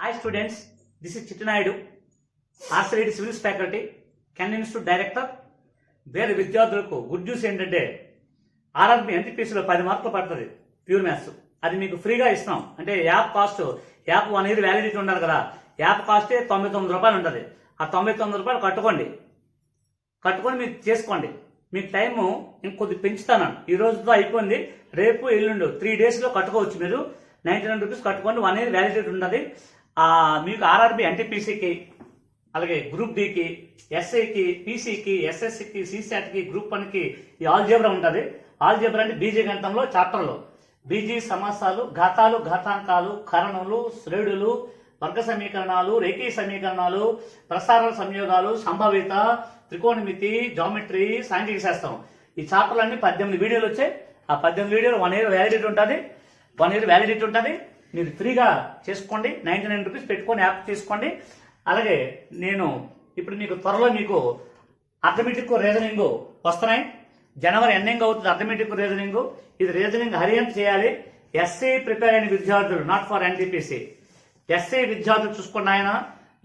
Hi students, this is Chittinayudu, RCD Civics Faculty, Canyon Institute Director. వేరే విద్యార్థులకు good news ఏంటంటే RRB ఎన్టీపీసీలో 10 మార్కులు పడుతుంది ప్యూర్ మ్యాథ్స్. అది మీకు ఫ్రీగా ఇస్తాం. అంటే యాప్ 1 ఇయర్ వ్యాలిడిటీ ఉండాలి కదా. యాప్ కాస్టే 99 రూపాయలు ఉంటుంది. ఆ 99 రూపాయలు కట్టుకొని మీరు చేసుకోండి. మీకు టైము ఇంకొద్ది పెంచుతాను. ఈ రోజుతో అయిపోయింది. రేపు ఎల్లుండు 3 డేస్లో కట్టుకోవచ్చు. మీరు 99 రూపీస్ కట్టుకోండి. 1 ఇయర్ వ్యాలిడిటీ ఉంటుంది. మీకు ఆర్ఆర్బి ఎన్టీపీసీకి, అలాగే గ్రూప్ డికి, ఎస్ఐకి, పీసీకి, ఎస్ఎస్సికి, సిసాట్కి, గ్రూప్ 1కి ఈ ఆల్జీబ్రా ఉంటుంది. ఆల్జీబ్రా అంటే బీజీ గణితంలో చాప్టర్లో బీజీ సమాసాలు, ఘాతాలు, ఘాతాంకాలు, కరణులు, శ్రేణులు, వర్గ సమీకరణాలు, రేఖీ సమీకరణాలు, ప్రసార సంయోగాలు, సంభావిత, త్రికోణమితి, జామెట్రీ, సాంఘిక శాస్త్రం. ఈ చాప్టర్లన్నీ 18 వీడియోలు వచ్చాయి. ఆ 18 వీడియోలు 1 ఇయర్ వ్యాలిడిటీ ఉంటుంది. 1 ఇయర్ వ్యాలిడిటీ ఉంటుంది. మీరు ఫ్రీగా చేసుకోండి. 99 రూపీస్ పెట్టుకొని యాప్ చేసుకోండి. అలాగే నేను ఇప్పుడు మీకు త్వరలో మీకు అథమెటిక్ రీజనింగ్ వస్తున్నాయి. జనవరి ఎండింగ్ అవుతుంది అథమెటిక్ రీజనింగ్. ఇది రీజనింగ్ హరియంత చేయాలి. ఎస్ఏ ప్రిపేర్ అయిన విద్యార్థులు, నాట్ ఫర్ ఎన్టీపీసీ. ఎస్ఏ విద్యార్థులు చూసుకోండి ఆయన.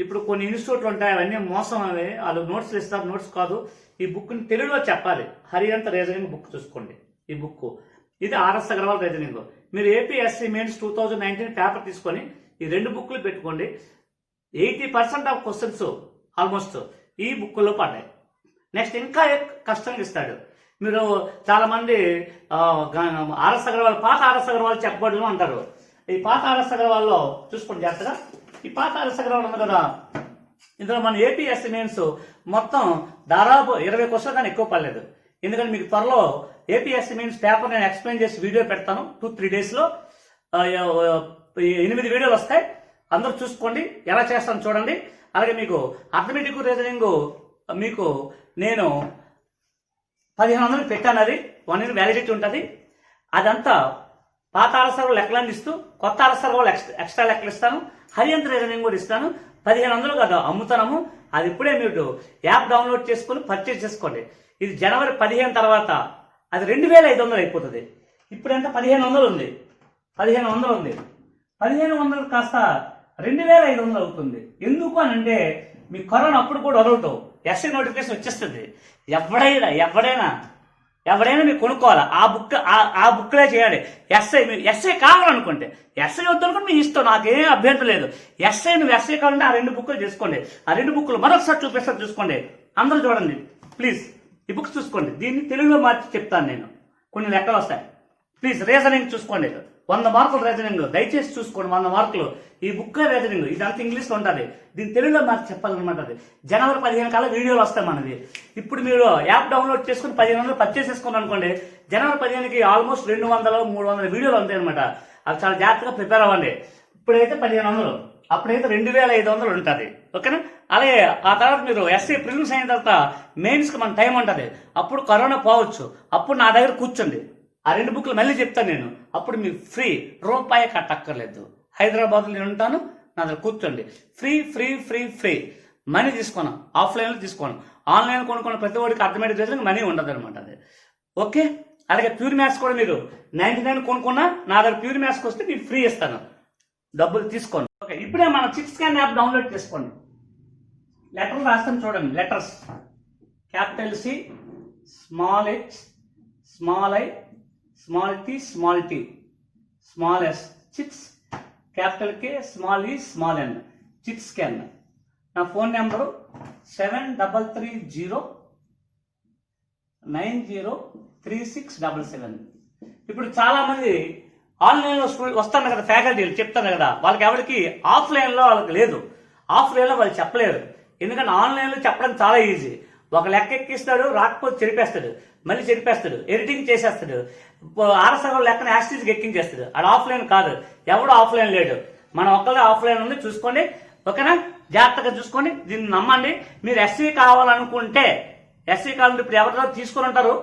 ఇప్పుడు కొన్ని ఇన్స్టిట్యూట్లు ఉంటాయి, అవన్నీ మోసం. అవి వాళ్ళు నోట్స్లు ఇస్తారు, నోట్స్ కాదు. ఈ బుక్ని తెలుగులో చెప్పాలి. హరియంత రీజనింగ్ బుక్ చూసుకోండి. ఈ బుక్ ఇది ఆర్ఎస్ అగర్వాల్ రీజనింగ్. మీరు ఏపీఎస్సీ మెయిన్స్ 2019 పేపర్ తీసుకొని ఈ 2 బుక్లు పెట్టుకోండి. 80% ఆఫ్ క్వశ్చన్స్ ఆల్మోస్ట్ ఈ బుక్లో పడ్డాయి. నెక్స్ట్ ఇంకా కష్టంగా ఇస్తాడు. మీరు చాలా మంది ఆర్ఎస్ అగర్వాల్, పాత ఆర్ఎస్ అగర్వాల్ చెప్పబడులు అంటారు. ఈ పాత ఆర్ఎస్ అగర్వాల్లో చూసుకోండి జాగ్రత్తగా. ఈ పాత ఆర్ఎస్ అగర్వాల్ ఉంది కదా, ఇందులో మన ఏపీఎస్సీ మెయిన్స్ మొత్తం దాదాపు 20 క్వశ్చన్ కానీ ఎక్కువ పడలేదు. ఎందుకంటే మీకు త్వరలో ఏపీఎస్సీ మెయిన్స్ పేపర్ నేను ఎక్స్ప్లెయిన్ చేసి వీడియో పెడతాను. 2-3 డేస్లో 8 వీడియోలు వస్తాయి. అందరూ చూసుకోండి, ఎలా చేస్తాను చూడండి. అలాగే మీకు అథమెటిక్ రీజనింగ్ మీకు నేను 1500 పెట్టాను. అది 1 ఇయర్ వ్యాలిడిటీ ఉంటుంది. అదంతా పాత ఆర్ఎస్ఆర్ లెక్కలన్నీ ఇస్తూ కొత్త ఆర్ఎస్ఆర్ వాళ్ళు ఎక్స్ట్రా లెక్కలు ఇస్తాను. హరియంత రీజనింగ్ కూడా ఇస్తాను. 1500 కదా అమ్ముతాము. అది ఇప్పుడే మీరు యాప్ డౌన్లోడ్ చేసుకుని పర్చేజ్ చేసుకోండి. ఇది జనవరి 15 తర్వాత అది 2500 అయిపోతుంది. ఇప్పుడు ఎంత 1500 ఉంది. 1500 ఉంది. 1500 కాస్త 2500 అవుతుంది. ఎందుకు అని అంటే మీ కరోనా అప్పుడు కూడా వదలతావు. ఎస్ఐ నోటిఫికేషన్ వచ్చేస్తుంది. ఎవడైనా మీరు కొనుక్కోవాలి. ఆ బుక్లే చేయాలి. ఎస్ఐ కావాలనుకుంటే, ఎస్ఐ వద్దనుకుంటే మీ ఇష్టం, నాకేం అభ్యంతరం లేదు. నువ్వు ఎస్ఐ కావాలంటే ఆ 2 బుక్లు చేసుకోండి. ఆ 2 బుక్లు మరొకసారి చూపిస్తారు, చూసుకోండి. అందరూ చూడండి ప్లీజ్. ఈ బుక్స్ చూసుకోండి. దీన్ని తెలుగులో మార్చి చెప్తాను నేను. కొన్ని లెక్కలు వస్తాయి. ప్లీజ్ రీజనింగ్ చూసుకోండి. 100 మార్కులు రీజనింగ్ దయచేసి చూసుకోండి. 100 మార్కులు ఈ బుక్ రీజనింగ్. ఇదంతా ఇంగ్లీష్లో ఉంటుంది. దీన్ని తెలుగులో మార్చి చెప్పాలన్నమాట. అది జనవరి 15 కల్లా వీడియోలు వస్తాయి మనది. ఇప్పుడు మీరు యాప్ డౌన్లోడ్ చేసుకుని 1500 పర్చేస్ చేసుకుని అనుకోండి. జనవరి 15కి ఆల్మోస్ట్ 200-300 వీడియోలు ఉంటాయి అనమాట. అది చాలా జాగ్రత్తగా ప్రిపేర్ అవ్వండి. ఇప్పుడైతే 1500, అప్పుడైతే 2500 ఉంటుంది. ఓకేనా? అలాగే ఆ తర్వాత మీరు ఎస్సీ ప్రిలిమ్స్ అయిన తర్వాత మెయిన్స్కి మన టైం ఉంటుంది. అప్పుడు కరోనా పోవచ్చు. అప్పుడు నా దగ్గర కూర్చోండి. ఆ 2 బుక్లు మళ్ళీ చెప్తాను నేను. అప్పుడు మీకు ఫ్రీ, రూపాయి కట్టక్కర్లేదు. హైదరాబాద్లో నేను ఉంటాను, నా దగ్గర కూర్చోండి. ఫ్రీ మనీ తీసుకోను. ఆఫ్లైన్లో తీసుకోను. ఆన్లైన్ కొనుక్కున్న ప్రతి ఒక్కరికి అథమెటిక్ రీజనింగ్ మనీ ఉండదు అనమాట. అది ఓకే. అలాగే ప్యూర్ మ్యాథ్స్ కూడా మీరు 99 కొనుక్కున్నా నా దగ్గర ప్యూర్ మ్యాథ్స్కి వస్తే నేను ఫ్రీ ఇస్తాను, డబ్బులు తీసుకోండి. ఓకే, ఇప్పుడే మన చిట్ స్కాన్ యాప్ డౌన్లోడ్ చేసుకోండి. లెటర్లు రాస్తాను చూడండి. Letters capital C, small H, small I, small T, small T, small S, chits. Capital K, small E, small N, chit scan. నా ఫోన్ నెంబరు 7330903677. ఇప్పుడు చాలా మంది ఆన్లైన్లో వస్తాను కదా, ఫ్యాకల్టీలు చెప్తాను కదా, వాళ్ళకి ఎవరికి ఆఫ్లైన్లో వాళ్ళకి లేదు. ఆఫ్లైన్లో వాళ్ళు చెప్పలేరు. ఎందుకంటే ఆన్లైన్లో చెప్పడం చాలా ఈజీ. ఒక లెక్క ఎక్కిస్తాడు, రాకపోతే చెరిపేస్తాడు, మళ్ళీ చెరిపేస్తాడు, ఎడిటింగ్ చేసేస్తాడు. ఆర్ఎస్ఆర్ లెక్కన యాస్టీజ్కి ఎక్కించేస్తాడు. అది ఆఫ్లైన్ కాదు. ఎవడు ఆఫ్లైన్ లేడు. మనం ఒక్కళ్ళే ఆఫ్లైన్ ఉంది. చూసుకోండి. ఓకేనా? జాగ్రత్తగా చూసుకోండి. దీన్ని నమ్మండి. మీరు ఎస్సీ కావాలనుకుంటే, ఎస్సీ కావాలంటే ఇప్పుడు ఎవరితో తీసుకుని ఉంటారు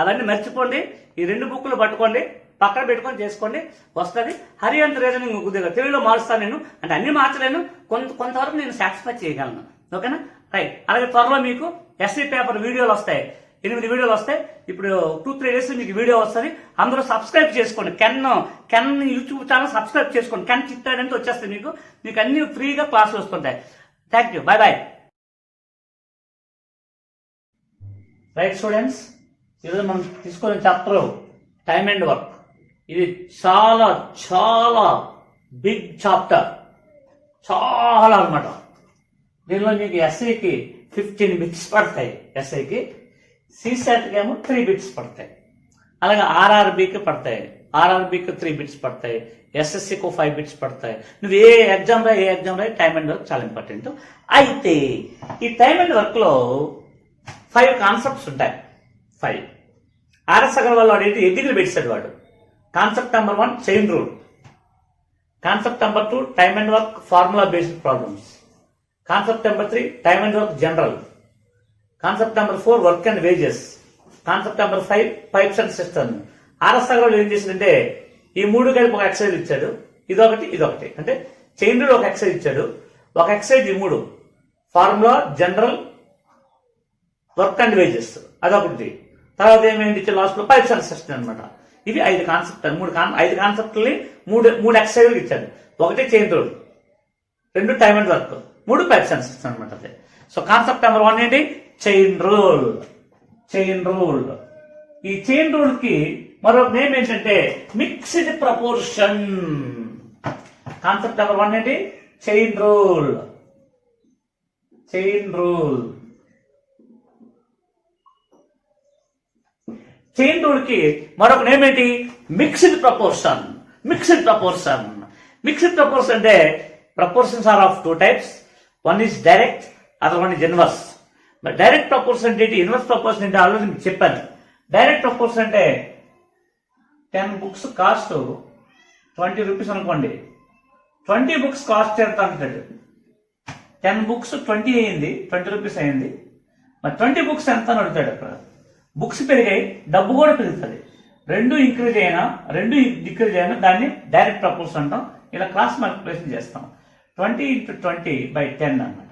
అవన్నీ మర్చిపోండి. ఈ 2 బుక్లు పట్టుకోండి, పక్కన పెట్టుకొని చేసుకోండి, వస్తుంది. హరియంత రీజనింగ్ కొద్దిగా తెలుగులో మారుస్తాను నేను. అంటే అన్ని మార్చలేను, కొంతవరకు నేను సాటిస్ఫై చేయగలను. ఓకేనా? రైట్. అలాగే త్వరలో మీకు ఎస్సీ పేపర్ వీడియోలు వస్తాయి. 8 వీడియోలు వస్తాయి. ఇప్పుడు 2-3 డేస్ మీకు వీడియో వస్తుంది. అందరూ సబ్స్క్రైబ్ చేసుకోండి. కెన్ యూట్యూబ్ ఛానల్ సబ్స్క్రైబ్ చేసుకోండి. కెన్ చిట్టాడంటే వచ్చేస్తాయి మీకు అన్ని ఫ్రీగా క్లాసులు వస్తుంటాయి. Thank you. Bye. Right students, ఈరోజు మనం తీసుకునే చాప్టర్ టైమ్ అండ్ వర్క్. ఇది చాలా చాలా బిగ్ చాప్టర్, చాలా అనమాట. దీనిలో మీకు ఎస్ఐకి 15 బిట్స్ పడతాయి. ఎస్ఐకి సిసాట్కి ఏమో 3 బిట్స్ పడతాయి. అలాగే ఆర్ఆర్బికి పడతాయి. ఆర్ఆర్బికి 3 బిట్స్ పడతాయి. ఎస్ఎస్సికి 5 బిట్స్ పడతాయి. నువ్వు ఏ ఎగ్జామ్ రాయి టైమ్ అండ్ వర్క్ చాలా ఇంపార్టెంట్. అయితే ఈ టైమ్ అండ్ వర్క్ లో 5 కాన్సెప్ట్స్ ఉంటాయి. 5 ఆర్ఎస్ అగర్వాల్ వాడు ఏంటి ఎగ్జిక్యూటివ్ పెట్టాడు వాడు. Concept number 1 chain rule. Concept number 2 time and work formula based problems. Concept number 3 time and work general. Concept number 4 work and wages. Concept number 5 pipes and system. RS Agarwal ఏం చేసిందంటే ఈ 3 కలిపి ఒక excise ఇచ్చాడు. ఇదొకటి అంటే చైన్ రూల్ ఒక excise ఇచ్చాడు. ఒక ఎక్సైజ్ ఈ 3 formula general work and wages అదొకటి. తర్వాత ఏమైంది లాస్ట్ లో పైప్స్ అండ్ సిస్టమ్ అనమాట. ఇవి 5 కాన్సెప్ట్. 5 కాన్సెప్ట్ని 3 ఎక్సైజ్లు ఇచ్చాడు. 1 chain rule, 2 time and work, 3 pipes and system అనమాట. అదే. సో కాన్సెప్ట్ నెంబర్ 1 ఏంటి చైన్ రూల్. ఈ చైన్ రూల్ కి మరొక నేమ్ ఏంటంటే మిక్స్డ్ ప్రపోర్షన్. కాన్సెప్ట్ నెంబర్ 1 ఏంటి చైన్ రూల్. చైన్ రూల్ కి మరొక నేమ్ ఏంటి మిక్స్డ్ ప్రపోర్షన్. మిక్స్డ్ ప్రపోర్షన్ అంటే proportions are of 2 types. One is direct, other one is inverse. మరి డైరెక్ట్ ప్రపోర్షన్ అంటే ఏంటి, ఇన్వర్స్ ప్రపోర్షన్ అంటే ఆల్రెడీ మీకు చెప్పాను. డైరెక్ట్ ప్రపోర్షన్ అంటే 10 books కాస్ట్ 20 rupees అనుకోండి. 20 books కాస్ట్ ఎంత అంటాడు. 10 books 20 అయింది, 20 rupees అయింది. మరి 20 books ఎంత అని అడుగుతాడు. అక్కడ బుక్స్ పెరిగాయి, డబ్బు కూడా పెరుగుతుంది. 2 ఇంక్రీజ్ అయినా 2 డిక్రీజ్ అయినా దాన్ని డైరెక్ట్ ప్రపోర్షన్ అంటాం. ఇలా క్రాస్ మల్టిప్లికేషన్ చేస్తాం. 20 × 20/10 అనమాట.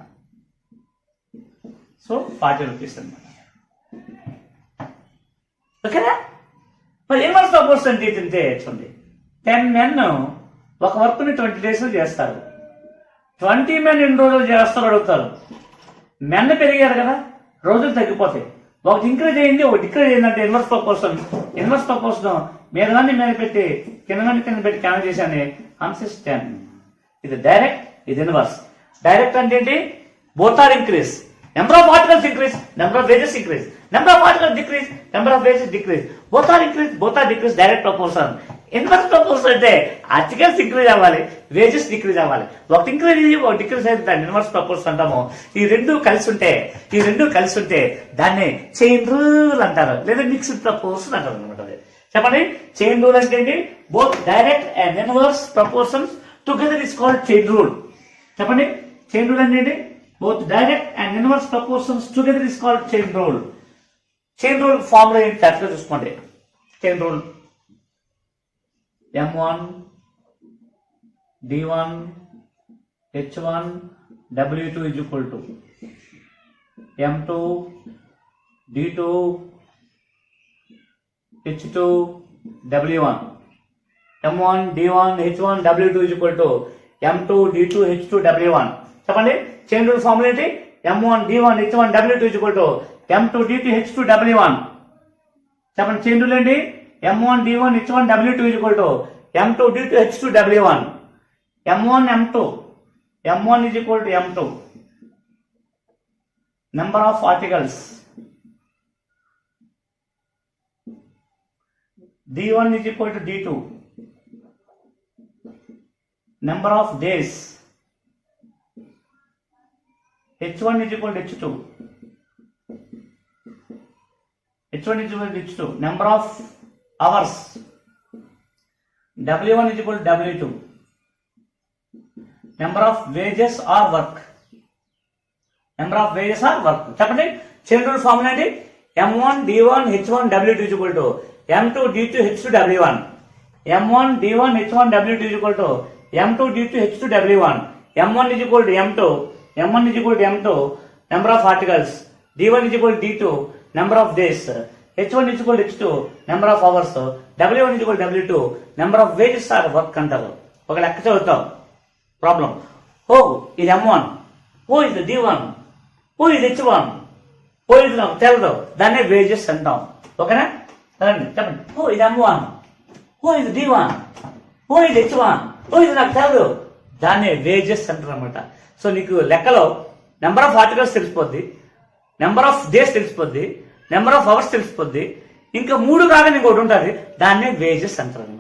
సో 40 rupees అనమాట. ఓకేనా. మరి ఇన్వర్స్ ప్రపోర్షన్ అంటే చూడండి. 10 men ఒక వర్క్ని 20 days చేస్తారు. 20 men ఎన్ని రోజులు చేస్తారు అడుగుతారు. మెన్ పెరిగారు కదా, రోజులు తగ్గిపోతాయి. ఒకటి ఇంక్రీజ్ అయింది, ఒకటి డిక్రీజ్ అయిందంటే ఇన్వర్స్ ప్రపోర్షన్ మీద పెట్టి కింద పెట్టి క్యాన్ చేశాను. ఆన్సర్ 10. ఇది డైరెక్ట్, ఇది ఇన్వర్స్. డైరెక్ట్ అంటే ఏంటి both are increase. Number of articles increase, number of wages increase. Number of articles decrease, number of wages decrease. Both are increase, both are decrease. Direct proportion. Inverse proportion అంటే articles increase అవ్వాలి, wages decrease అవ్వాలి. ఒకటి increase అయ్యి ఒక decrease అయితే దాన్ని inverse proportion అంటాము. ఈ రెండు కలిసి ఉంటే దాన్ని చైన్ రూల్ అంటారు, లేదా మిక్స్డ్ ప్రపోర్షన్ అంటారు అనమాట. చెప్పండి, చైన్ రూల్ అంటే ఏంటి? Both direct and inverse proportions together is called chain rule. చెప్పండి, చైన్ రూల్ అంటే ఏంటి? Both direct and inverse proportions together is called chain rule. Chain rule formula ఏంటి కరెక్ట్గా చూసుకోండి. Chain rule M1 D1 H1 W2 is equal to M2 D2 H2 W1. M1 D1 H1 W2 is equal to M2 D2 H2 W1. చెప్పండి, chain rule formula ఏంటి? M1 D1 H1 W2 is equal to M2 D2 H2 W1. చెప్పండి, chain rule ఏంటి? M1 D1 H1 W2 is equal to M2 D2 H2 W1. M1 M2. M1 is equal to M2. Number of articles. D1 is equal to D2. Number of days. H1 is equal to H2. H1 is equal to H2. Number of hours. W1 is equal to W2. Number of wages or work. చెప్పండి, chain rule formula ఏంటి? M1 D1 H1 W2 is equal to M2 D2 H2 W1. M1 D1 H1 W2 is equal to M2 D2 H2 W1. M1 is equal to M2. M1 is equal to M2. Number of articles. D1 is equal to D2. Number of days, H1 is equal to H2 number of hours, W1 is equal to W2 number of wages are work అంటారు. ఒక లెక్క చదువుతాం problem. ఓ ఇది M1, ఓ ఇది D1, ఓ ఇది H1, ఓ ఇది నాకు తెలదు, దాన్నే వేజెస్ అంటాం. ఓకేనా? చెప్పండి. ఓ ఇది M1, ఓ ఇది D1, ఓ ఇది H1, ఓ ఇది నాకు తెలదు, దాన్నే వేజెస్ అంటారు అనమాట. సో నీకు లెక్కలో నెంబర్ ఆఫ్ ఆర్టికల్స్ తెలిసిపోద్ది, నెంబర్ ఆఫ్ డేస్ తెలిసిపోద్ది, నెంబర్ ఆఫ్ అవర్స్ తెలిసిపోద్ది, ఇంకా 3 కాగా ఇంకోటి ఉంటుంది, దాన్నే వేజెస్ అంటారు అనమాట.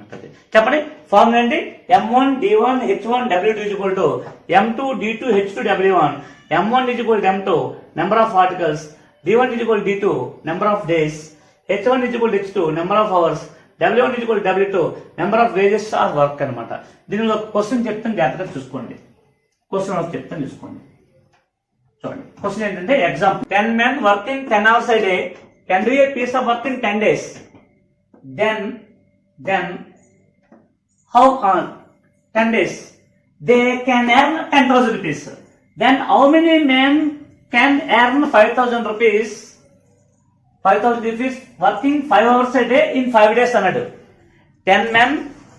చెప్పండి ఫార్ములా ఏంటి? M1 D1 H1 W2 is equal to M2 D2 H2 W1. M1 is equal to M2 number of articles, D1 is equal to D2 number of days, H1 is equal to H2 number of hours, W1 is equal to W2 number of wages are work అనమాట. దీనిలో question చెప్తాను, జాగ్రత్తగా చూసుకోండి. Question చెప్తాను చూసుకోండి. చూడండి question ఏంటంటే example 10 men working 10 hours a day can do a piece of work in 10 days. Then how on 10 days they can earn 10,000 rupees. Then how many men can earn 5,000 rupees? 5,000 rupees working 5 hours a day in 5 days అన్నాడు. 10 men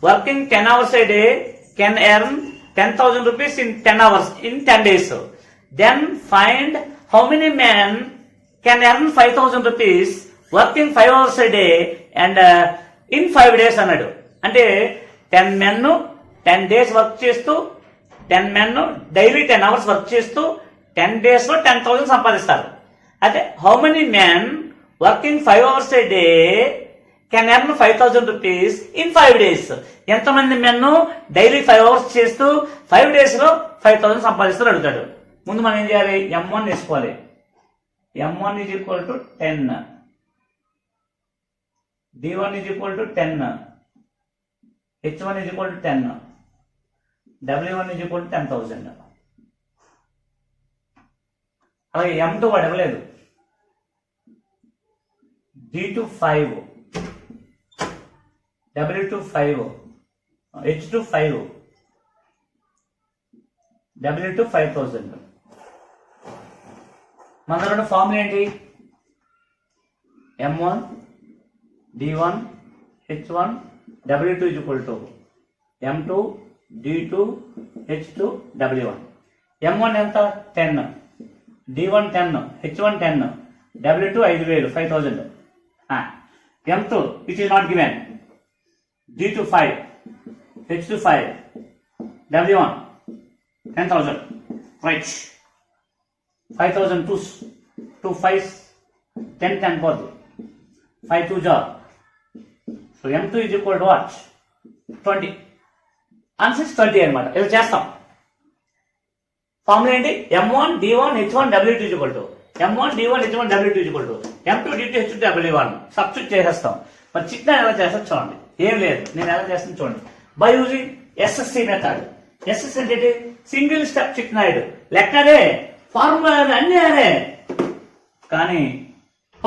working 10 hours a day can earn 10,000 rupees in 10 hours in 10 days. Then find how many men can earn 5,000 rupees working 5 hours a day and in 5 days అన్నాడు. అంటే 10 men 10 days work చేస్తూ, 10 men daily 10 hours work చేస్తూ 10 days లో 10,000 సంపాదిస్తారు. అయితే how many men working 5 hours a day can earn 5,000 rupees in 5 days. ఎంతమంది men daily 5 hours చేస్తూ 5 days లో 5,000 సంపాదిస్తారు అడుగుతాడు. ముందు మనం ఏం చేయాలి? M1 తీసుకోవాలి. M1 is equal to 10, D1 is equal to 10, H1 is equal to 10, W1 is equal to 10,000. అలాగే M2 వాడు ఇవ్వలేదు. D2 5, W2 5, H2 5, W2 5,000. మన రెండు ఫార్ములా ఏంటి? M1 D1 H1 W2 is equal to M2 D2 H2 W1. M1 ఎంత? 10, D1 10, H1 10, W2 5,000 5,000. M2 which is not given, D2 5, H2 5, W1 10,000. Right. 5,000 2 5 10 10 పోదు, 5 2 జార్. So M2 is equal to what? 20. Answer 20 అనమాట. ఇలా చేస్తాం. Formula ఏంటి? M1 D1 H1 W2 is equal to M1 D1 H1 W2 is equal to M2 D2 H2 W1. Substitute చేసేస్తాం. మరి చిట్నా ఎలా చేస్తాం చూడండి. ఏం లేదు, నేను ఎలా చేస్తాను చూడండి. By using SSC method. SSC అంటే సింగిల్ స్టెప్ చిట్నాయుడు. లెక్కనే, ఫార్ములా అన్నీ అనే, కానీ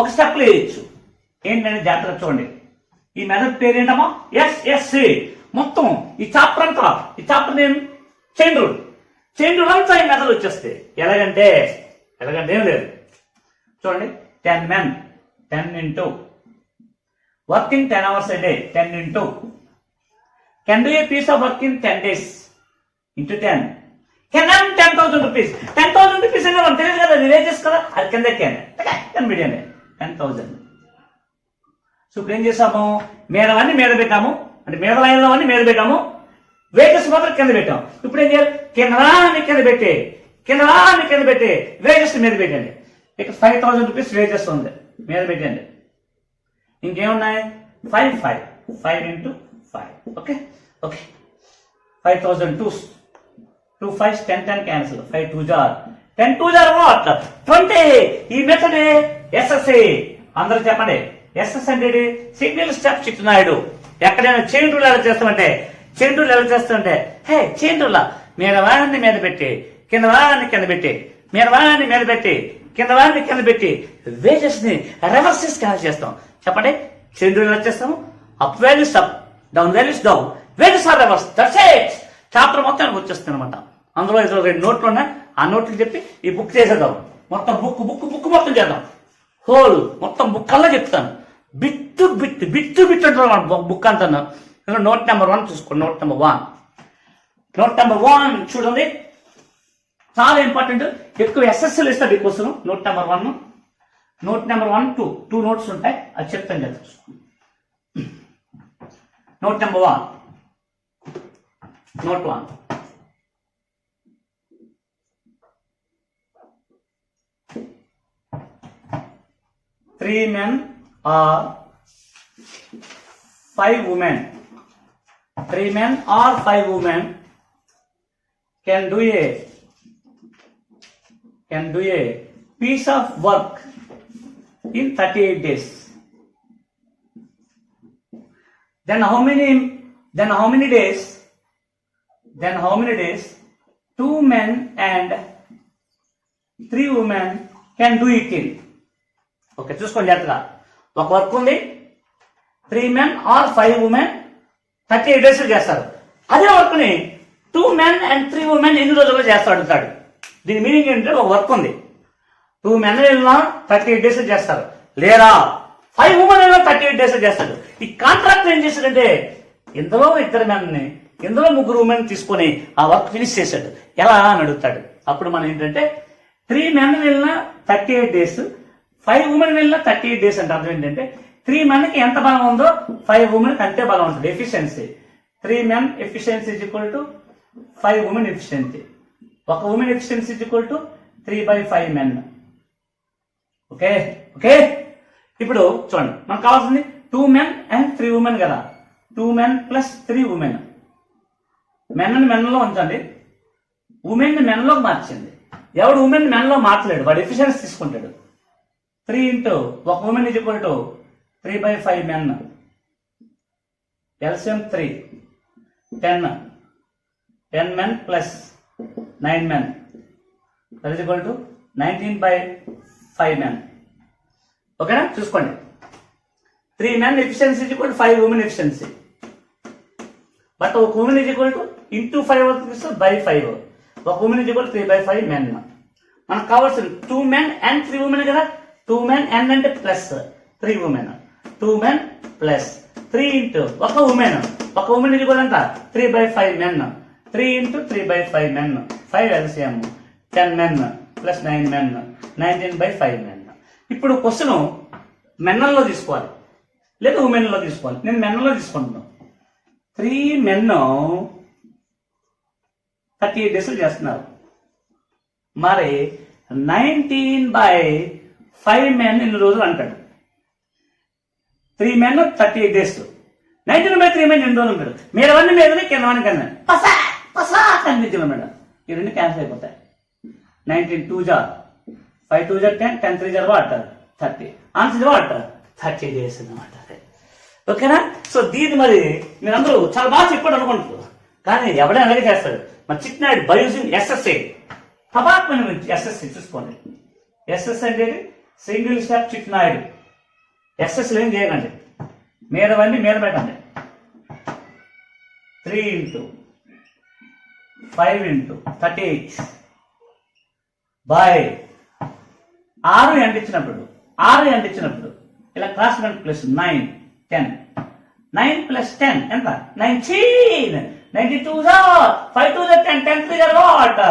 ఒక స్టెప్ వేయచ్చు. ఏంటంటే జాగ్రత్త చూడండి. ఈ మెథడ్ పేరు ఏంటమ్మా? SSC. మొత్తం ఈ చాప్టర్ అంతా, ఈ chapter name chain rule. Chain rule అంతా ఈ మెథడ్ వచ్చేస్తాయి. ఎలాగంటే ఏం లేదు చూడండి. 10 men 10 into working 10 hours a day 10 into can do a piece of work in 10 days into 10 can earn 10,000 rupees. 10,000 rupees అంటే మనం తెలియదు కదా, అది వేజెస్ కదా, అది కింద కనిపెట్టండి 10,000. సో ఇప్పుడు ఏం చేసాము? మీదవన్నీ మీద పెట్టాము, అంటే మీద లైన్లో అన్ని మీద పెట్టాము, వేజెస్ మాత్రం కింద పెట్టాము. ఇప్పుడు ఏం చేయాలి? కింద కింద పెట్టి వేజెస్ మీద పెట్టండి. ఇక్కడ 5,000 రూపీస్ వేజెస్ ఉంది, మీద పెట్టండి. ఇంకేమున్నాయి? 5 into 5. ఓకే 5,000 2 5 10 క్యాన్సిల్, 5 2 జార్ 10 2 జార్ వాట్ 20. ఈ మెథడ్ SSC. అందరూ చెప్పండి. SSC అంటే సింగిల్ స్టెప్ చిట్నాయుడు. ఎక్కడైనా చైన్ రూల్ ఎలా చేస్తామంటే హే చైన్ రూల్ మీద వాడిని మీద పెట్టి కింద వాడిని కింద పెట్టి మీద వాడిని మీద పెట్టి కింద వాడిని కింద పెట్టి వేజెస్ ని రివర్సెస్ కనెక్ట్ చేస్తాం. చెప్పండి చైన్ రూల్ ఎలా చేస్తాము? Up values up, down values down, wages are reverse. That's it. Chapter మొత్తానికి వచ్చేస్తుంది అనమాట. అందులో 2 నోట్లు ఉన్నాయి. ఆ నోట్లు చెప్పి ఈ బుక్ చేసేద్దాం. మొత్తం బుక్ మొత్తం చేద్దాం. హోల్ మొత్తం బుక్ అలా చెప్తాను. బిట్టు బిట్టు బిట్టు బిట్టు అంటున్నాను బుక్ అంతా. నోట్ నెంబర్ 1 చూసుకోండి. నోట్ నెంబర్ 1 చూడండి, చాలా ఇంపార్టెంట్. ఎక్కువ ఎస్ఎస్ఎల్ ఇస్తాడు ఈ question. Note number 1, note number 1, 2 notes ఉంటాయి, అది చెప్తాను కదా. Note number 1, note 1. Three men or 5 women. 3 men or 5 women can do a piece of work in 38 days. Then how many days 2 men and 3 women can do it in? Okay, చూసుకోండి జాగ్రత్తగా. ఒక work ఉంది, 3 men or 5 women 38 days చేస్తారు. అదే work ని 2 men and 3 women ఎన్ని రోజుల్లో చేస్తాడు అడుగుతాడు. దీని మీనింగ్ ఏంటంటే, ఒక వర్క్ ఉంది, 2 men వెళ్ళినా 38 days చేస్తారు, లేదా 5 women వెళ్ళినా 38 days చేస్తాడు. ఈ కాంట్రాక్ట్ ఏం చేశాడంటే, ఇందులో 2 men ని, ఇందులో 3 women తీసుకొని ఆ వర్క్ ఫినిష్ చేశాడు. ఎలా అని అడుగుతాడు. అప్పుడు మనం ఏంటంటే, 3 men వెళ్ళినా 38 days, 5 women వెళ్ళినా 38 days అంటే అర్థం ఏంటంటే, 3 menకి ఎంత బలం ఉందో 5 womenకి అంతే బలం ఉంటుంది. Efficiency 3 men efficiency is equal to 5 women efficiency. ఒక women efficiency is equal to 3/5 men. Okay okay. ఇప్పుడు చూడండి, మనకు కావాల్సింది 2 men and 3 women కదా. 2 men plus 3 women. మెన్ మెన్లో ఉంచండి, ఉమెన్ మెన్లోకి మార్చింది. ఎవడు ఉమెన్ మెన్లో మార్చలేడు, వాడు ఎఫిషియన్సీ తీసుకుంటాడు. 3 into ఒక women is equal to 3/5 men. LCM 3, 10 men plus 9 men, that is equal to 19/5 men. ఓకేనా, చూసుకోండి. 3 men efficiency is equal to 5 women efficiency. But ఒక women is equal to into 5 అవుతుంది by 5. ఒక women is equal 3/5 men. మనకు కావాల్సింది 2 men and 3 women కదా. 2 men and అంటే plus 3 women. 2 men plus 3 into ఒక ఉమెన్ ఈజ్ ఈక్వల్ అంట 3/5 men. 3 into 3/5 men. 5 LCM 10 men plus 9 men, 19/5 men. ఇప్పుడు question మెన్లలో తీసుకోవాలి లేదా ఉమెన్లో తీసుకోవాలి. నేను మెన్లో తీసుకుంటున్నాను. 3 men 38 days చేస్తున్నారు. మరి 19/5 men ఎన్ని రోజులు అంటాడు. 3 men 38 days, 19/3 men ఎన్ని రోజులు అంటాడు. మీరవన్నీ మీదనే కిందవన్నీ కింద కనిపించాలి మేడం. ఈ రెండు క్యాన్సిల్ అయిపోతాయి. 19 2 jar 5 2 jar 10 10 3 jar what 30. Answer what 30 days అన్నమాట. ఓకేనా. సో దీన్ని మరి మీరందరూ చాలా బాగా చెప్పాడు అనుకుంటారు, కానీ ఎవడైనా అలాగే చేస్తాడు. మరి చిట్నాయుడు బై యూజింగ్ ఎస్ఎస్ఏ తబాత్మని ఎస్ఎస్ఏ చూసుకోండి. ఎస్ఎస్ అంటే సింగిల్ స్టెప్ చిట్నాయుడు. ఎస్ఎస్ ఏం చేయకండి, మీదవన్నీ మీద పెట్టండి. 3 into 5 into 38 బై 6 అంటించినప్పుడు ఇలా క్రాస్ ప్లస్ 9 10 9 plus 10 ఎంత 19. 92 5 2 10 10 3 వాట్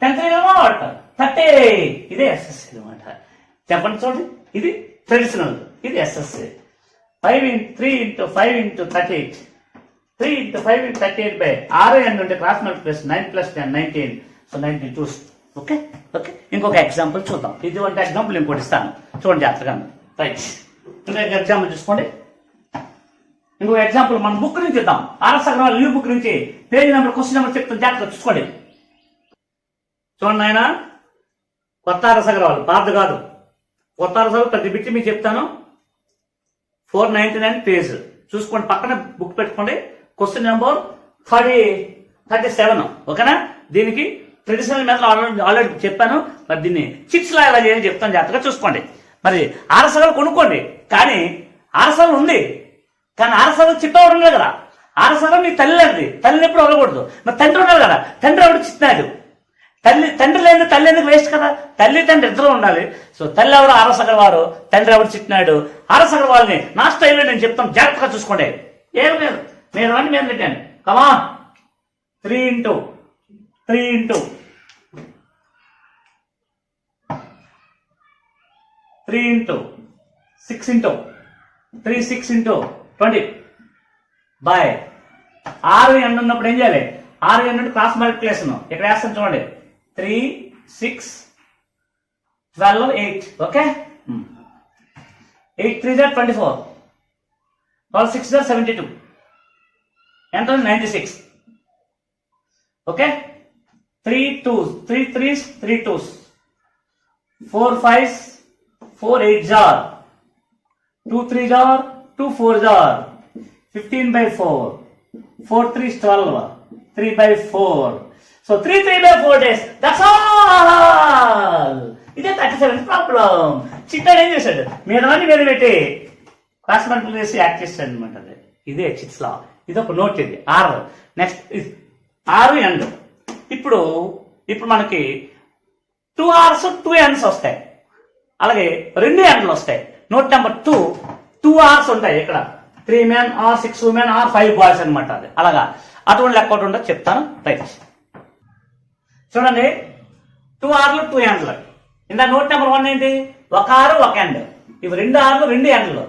10 3 వాట్ 30. ఇదే ఎస్ఎస్ఏ అనమాట. చెప్పండి చూడండి, ఇది ట్రెడిషనల్, ఇది SSA. 3 into 5 into 38 3 into 5 into 38 by 6 ఎంత ఉంటే cross plus 9 plus 10 19. So 92. Okay okay. ఇంకొక ఎగ్జాంపుల్ చూద్దాం. ఇది వంటి ఎగ్జాంపుల్ ఇంకోటి ఇస్తాను, చూడండి జాగ్రత్తగా. రైట్, ఇంకొక ఎగ్జాంపుల్ చూసుకోండి. ఇంకొక ఎగ్జాంపుల్ మన బుక్ నుంచి ఇద్దాం. ఆర్ఎస్ అగర్వాల్ న్యూ బుక్ నుంచి పేజ్ నెంబర్ క్వశ్చన్ నెంబర్ చెప్తాను, జాగ్రత్తగా చూసుకోండి. చూడండి ఆయన, కొత్త ఆర్ఎస్ అగర్వాల్, పాత కాదు, కొత్త ఆర్ఎస్ అగర్వాల్ ప్రతి బిట్టి మీకు చెప్తాను. 499 పేజ్ చూసుకోండి, పక్కన బుక్ పెట్టుకోండి. Question number 37. ఓకేనా. దీనికి ట్రెడిషనల్ మెథడ్ ఆల్రెడీ చెప్పాను. మరి దీన్ని చిట్స్ లా ఎలా చేయాలని చెప్తాను, జాగ్రత్తగా చూసుకోండి. మరి ఆర్ఎస్ఎల్ కొనుక్కోండి, కానీ ఆర్ఎస్ఎల్ ఉంది, కానీ ఆర్ఎస్ఎల్ చిట్ట అవడం లేదు కదా. ఆర్ఎస్ఎల్ మీ తల్లి అండి, తల్లిని ఎప్పుడు అవ్వకూడదు. మరి తండ్రి ఉన్నారు కదా, తండ్రి ఎవడు చిట్నాడు. తండ్రి లేని తల్లి ఎందుకు వేస్ట్ కదా, తల్లి తండ్రి ఇద్దరు ఉండాలి. సో తల్లి ఎవరు ఆర్ఎస్ అగర్వాల్, తండ్రి ఎవరు చిట్టినాయుడు. ఆర్ఎస్ అగర్వాల్ని నా స్టైల్లో నేను చెప్తాను, జాగ్రత్తగా చూసుకోండి. ఏం లేదు, మీరు రండి, మీరు పెట్టాను. కమా 3 into 3 into 3 into 6 into 3 6 into 20 by 6 end ఉన్నప్పుడు ఏం చేయాలి, 6 ఎండ్ క్రాస్ మల్టిప్లికేషన్ ఇక్కడ వేస్తాను చూడండి. 3 6 12 8. ఓకే, 8 3 24, 12 6 72, ఎంత 96. Okay, 3 2s 3 3s 3 2s, 4 5s 4 8s are 2 3s are 2 4s are 15/4, 4 3s 12, 3/4. So 3/4 days. That's all. ఇదే 37 ప్రాబ్లం. చిట్టాడు ఏం చేశాడు, మీద పెట్టి క్లాస్ మల్టిపుల్ చేసి యాక్ట్ చేస్తాడు అనమాట. ఇదే చిట్స్ లా. ఇది ఒక నోట్. ఇది 6. Next 6 end. ఇప్పుడు మనకి 2 R's 2 ends వస్తాయి, అలాగే 2 ఎండ్లు వస్తాయి. నోట్ నెంబర్ 2 R's ఉంటాయి ఇక్కడ. 3 men or 6 women or 5 boys అనమాట. అది అలాగా అటువంటి లెక్క ఒకటి ఉండదు, చెప్తాను. రైట్, చూడండి. 2 R'లు 2 ఎండ్లు. ఇందా నోట్ నెంబర్ 1 ఏంటి, 1 R 1 ఎండ్. ఇవి 2 R'లు 2 ఎండ్లు.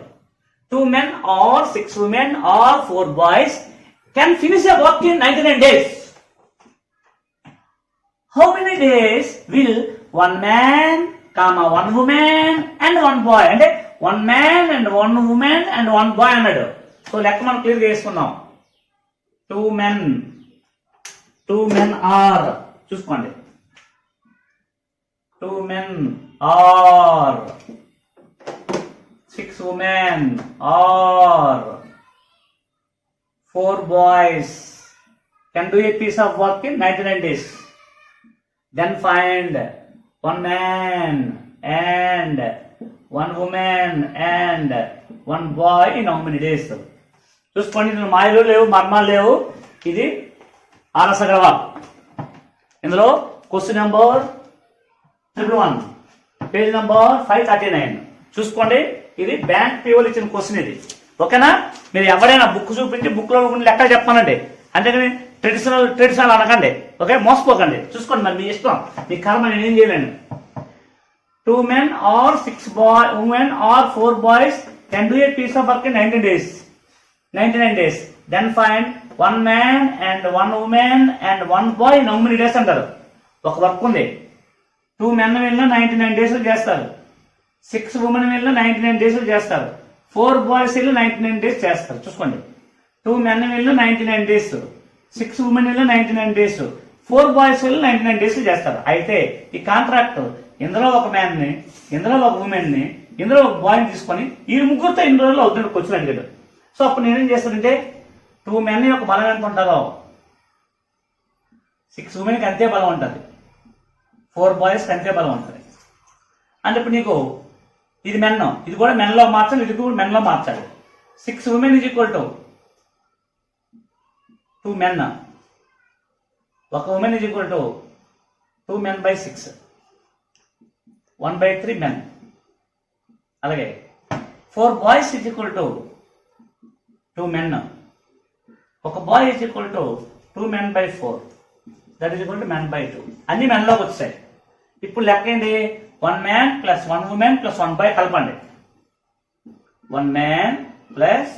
2 men or 6 women or 4 boys can finish a work in 99 days. How many days will 1 man, 1 woman and 1 boy, అంటే 1 man and 1 woman and 1 boy అన్నాడు. సో లెక్క మనం క్లియర్ చేసుకుందాం. 2 men are, చూసుకోండి, 2 men are, 6 women are, 4 boys can do a piece of work in 99 days. Then find 1 man and 1 woman and 1 boy in how many days. చూసుకోండి, ఇందులో మాయలు లేవు, మర్మాలు లేవు. ఇది ఆర్ఎస్ అగర్వాల్. ఇందులో క్వశ్చన్ నెంబర్ 111, పేజ్ నెంబర్ 539. చూసుకోండి, ఇది బ్యాంక్ పీఓలు ఇచ్చిన క్వశ్చన్ ఇది. ఓకేనా, మీరు ఎవరైనా బుక్ చూపించి బుక్లో లెక్క చెప్పానండి, అంతేగాని ట్రెడిషనల్ అనకండి. ఓకే, మోసపోకండి. చూసుకోండి, మరి మీ ఇష్టం, మీ కర్మ, నేనేం చేయలేను. 2 men or 6 women or 4 boys can do a piece of work in 99 days. Then find 1 man and 1 woman and 1 boy in how many days అంటారు. ఒక వర్క్ ఉంది, 2 men వెళ్ళినా 99 days చేస్తారు, 6 women వెళ్ళినా 99 days చేస్తారు, 4 boys వెళ్ళి 99 days చేస్తారు. చూసుకోండి, 2 men వెళ్ళినా 99 days, 6 women వెళ్ళినా 99 days, 4 boys వెళ్ళి 99 days చేస్తారు. అయితే ఈ కాంట్రాక్ట్ ఇందులో ఒక మ్యాన్ని, ఇందులో ఒక ఉమెన్ని, ఇందులో ఒక బాయ్ని తీసుకొని ఈ ముగ్గురితో ఇన్ని రోజులు అవుతుంది క్వశ్చన్ అడిగాడు. సో అప్పుడు నేనేం చేస్తానంటే 2 men యొక్క బలం ఎంత ఉంటుందో 6 womenకి అంతే బలం ఉంటుంది, 4 boysకి అంతే బలం ఉంటుంది. అంటే ఇప్పుడు నీకు ఇది మెన్, ఇది కూడా మెన్లో మార్చాలి, ఇది కూడా మెన్లో మార్చాలి. 6 women is equal to 2 men. 1 woman is equal to 2 men by 6, 1/3 men. అలాగే 4 boys is equal to 2 men. ఒక bye is equal to 2 men by 4, that is equal to men by 2. అన్ని మెన్లోకి వచ్చాయి. ఇప్పుడు లెక్క ఏంటి, 1 man plus 1 woman plus 1 boy కలపండి. 1 man plus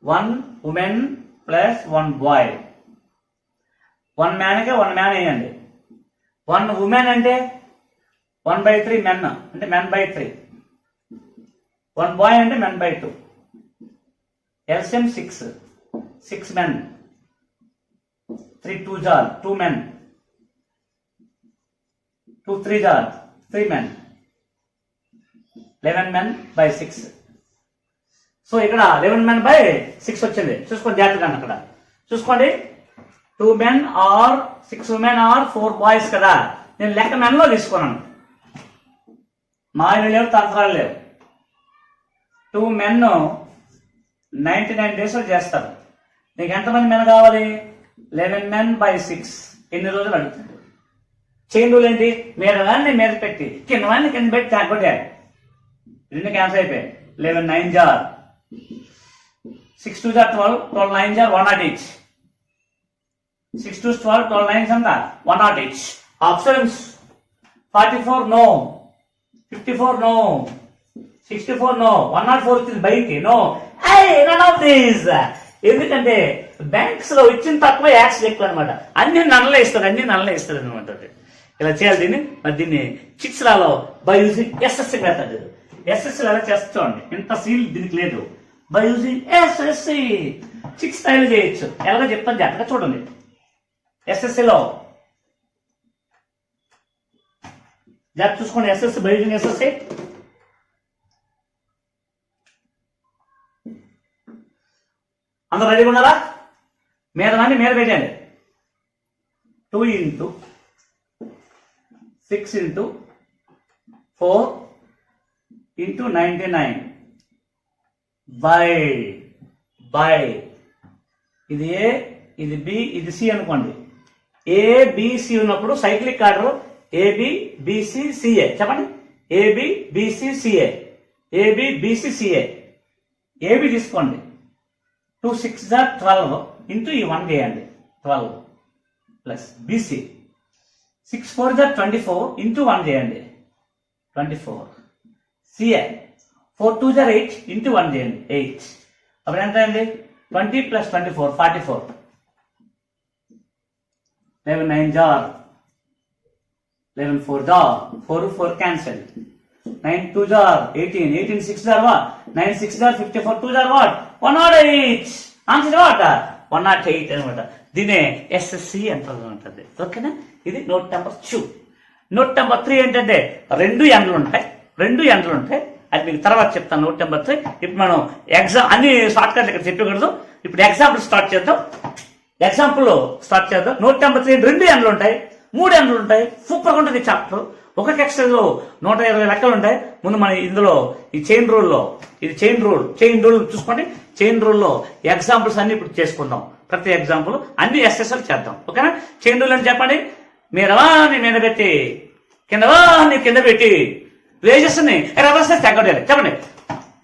1 woman plus 1 boy. 1 manకి 1 man వేయండి. 1 woman అంటే 1/3 men, అంటే men by 3. 1 boy అంటే men by 2. LCM 6 men, 3 2s are 2 men, 2 3s are 3 men, 11 men by 6. So ఇక్కడ 11 men by 6 వచ్చింది. చూసుకోండి జాగ్రత్తగా, అక్కడ చూసుకోండి, 2 men or 6 women or 4 boys కదా. నేను లెక్క మెన్లో తీసుకున్నాను, మాయలు లేవు, తంత్రాలు లేవు. 2 men 99 days చేస్తారు. నీకు ఎంతమంది మెన్ కావాలి, 11 men by 6. ఎన్ని రోజులు అడుగుతుంది, చైన్ రూల్ ఏంటి? మీద వాడిని మీద పెట్టి కింద వాడిని కింద పెట్టి కొట్టాలి. రెండు క్యాన్సల్ అయిపోయాయి. 11 9 జార్ 6 2 జార్ 12 12 9 జార్ 108 6 2 12 12 9 ఎంత 108. ఆప్షన్స్ 44 నో, 54 నో, 64 నో, 104 వచ్చింది బయటికి నో. None of these. ఎందుకంటే బ్యాంక్స్ లో ఇచ్చిన తక్కువ యాక్స్ ఎక్కువ అనమాట. అన్ని నల్లే ఇస్తాడు అనమాట. ఇలా చేయాలి దీన్ని. మరి దీన్ని chits Lalo by using SSC method. SSC ఎలా చేస్తాండి, ఇంత సీల్ దీనికి లేదు. బై యూజింగ్ ఎస్ఎస్సి చిట్స్ తయారు చేయొచ్చు. ఎలాగో చెప్తాను జాగ్రత్తగా చూడండి. ఎస్ఎస్సిలో జాగ్రత్త చూసుకోండి. SSC by using SSC. అందరూ రెడీగా ఉన్నారా? మీద పెట్టండి. 2 into 6 into 4 into 99 by ఇది ఏ, ఇది బి, ఇది సి అనుకోండి. ఏబిసి ఉన్నప్పుడు cyclic order AB BC CA. చెప్పండి. AB BC CA, AB BC CA. AB తీసుకోండి. 2 6 12 ఇంటూ ఈ 1 చేయండి. 12 ప్లస్ బీసీ 6 4 24 ఇంటూ 1 చేయండి. 24 సిఏ 4 2 8 ఇంటూ 1 చేయండి. 8. అప్పుడు ఎంత అయింది? 20 plus 24 44. 11 9 jar 11 4 jar 4 4 cancel. 9 2 jar 18 18 6 jar what? 9 6 jar 54 2 jar what? 108. Answer what? 108 అనమాట. దీనే ఎస్ఎస్సి ఎంత ఉంటుంది. ఓకేనా? ఇది నోట్ నెంబర్ 2. నోట్ నెంబర్ 3 ఏంటంటే రెండు ఎండ్లు ఉంటాయి. అది మీకు తర్వాత చెప్తాను. Note number 3. ఇప్పుడు మనం ఎగ్జామ్ అన్ని షార్ట్ కట్లు ఇక్కడ చెప్పకూడదు. ఇప్పుడు ఎగ్జాంపుల్ స్టార్ట్ చేద్దాం. నోట్ నెంబర్ 3 రెండు ఎండ్లు ఉంటాయి, 3 ఎండ్లు ఉంటాయి. సూపర్గా ఉంటుంది చాప్టర్. ఒక్కొక్క ఎక్సైజ్ లో 120 లెక్కలు ఉంటాయి. ముందు మన ఇందులో ఈ చైన్ రూల్ చూసుకోండి. చైన్ రూల్లో ఎగ్జాంపుల్స్ అన్ని ఇప్పుడు చేసుకుందాం. ప్రతి ఎగ్జాంపుల్ అన్ని ఎస్ఎస్ఎల్ చేద్దాం. ఓకేనా? చైన్ రూల్ అని చెప్పండి. మీరవాన్ని మీద పెట్టి కింద పెట్టి వేజెస్ ని రివర్స్ చేసి తగ్గొడాలి. చెప్పండి.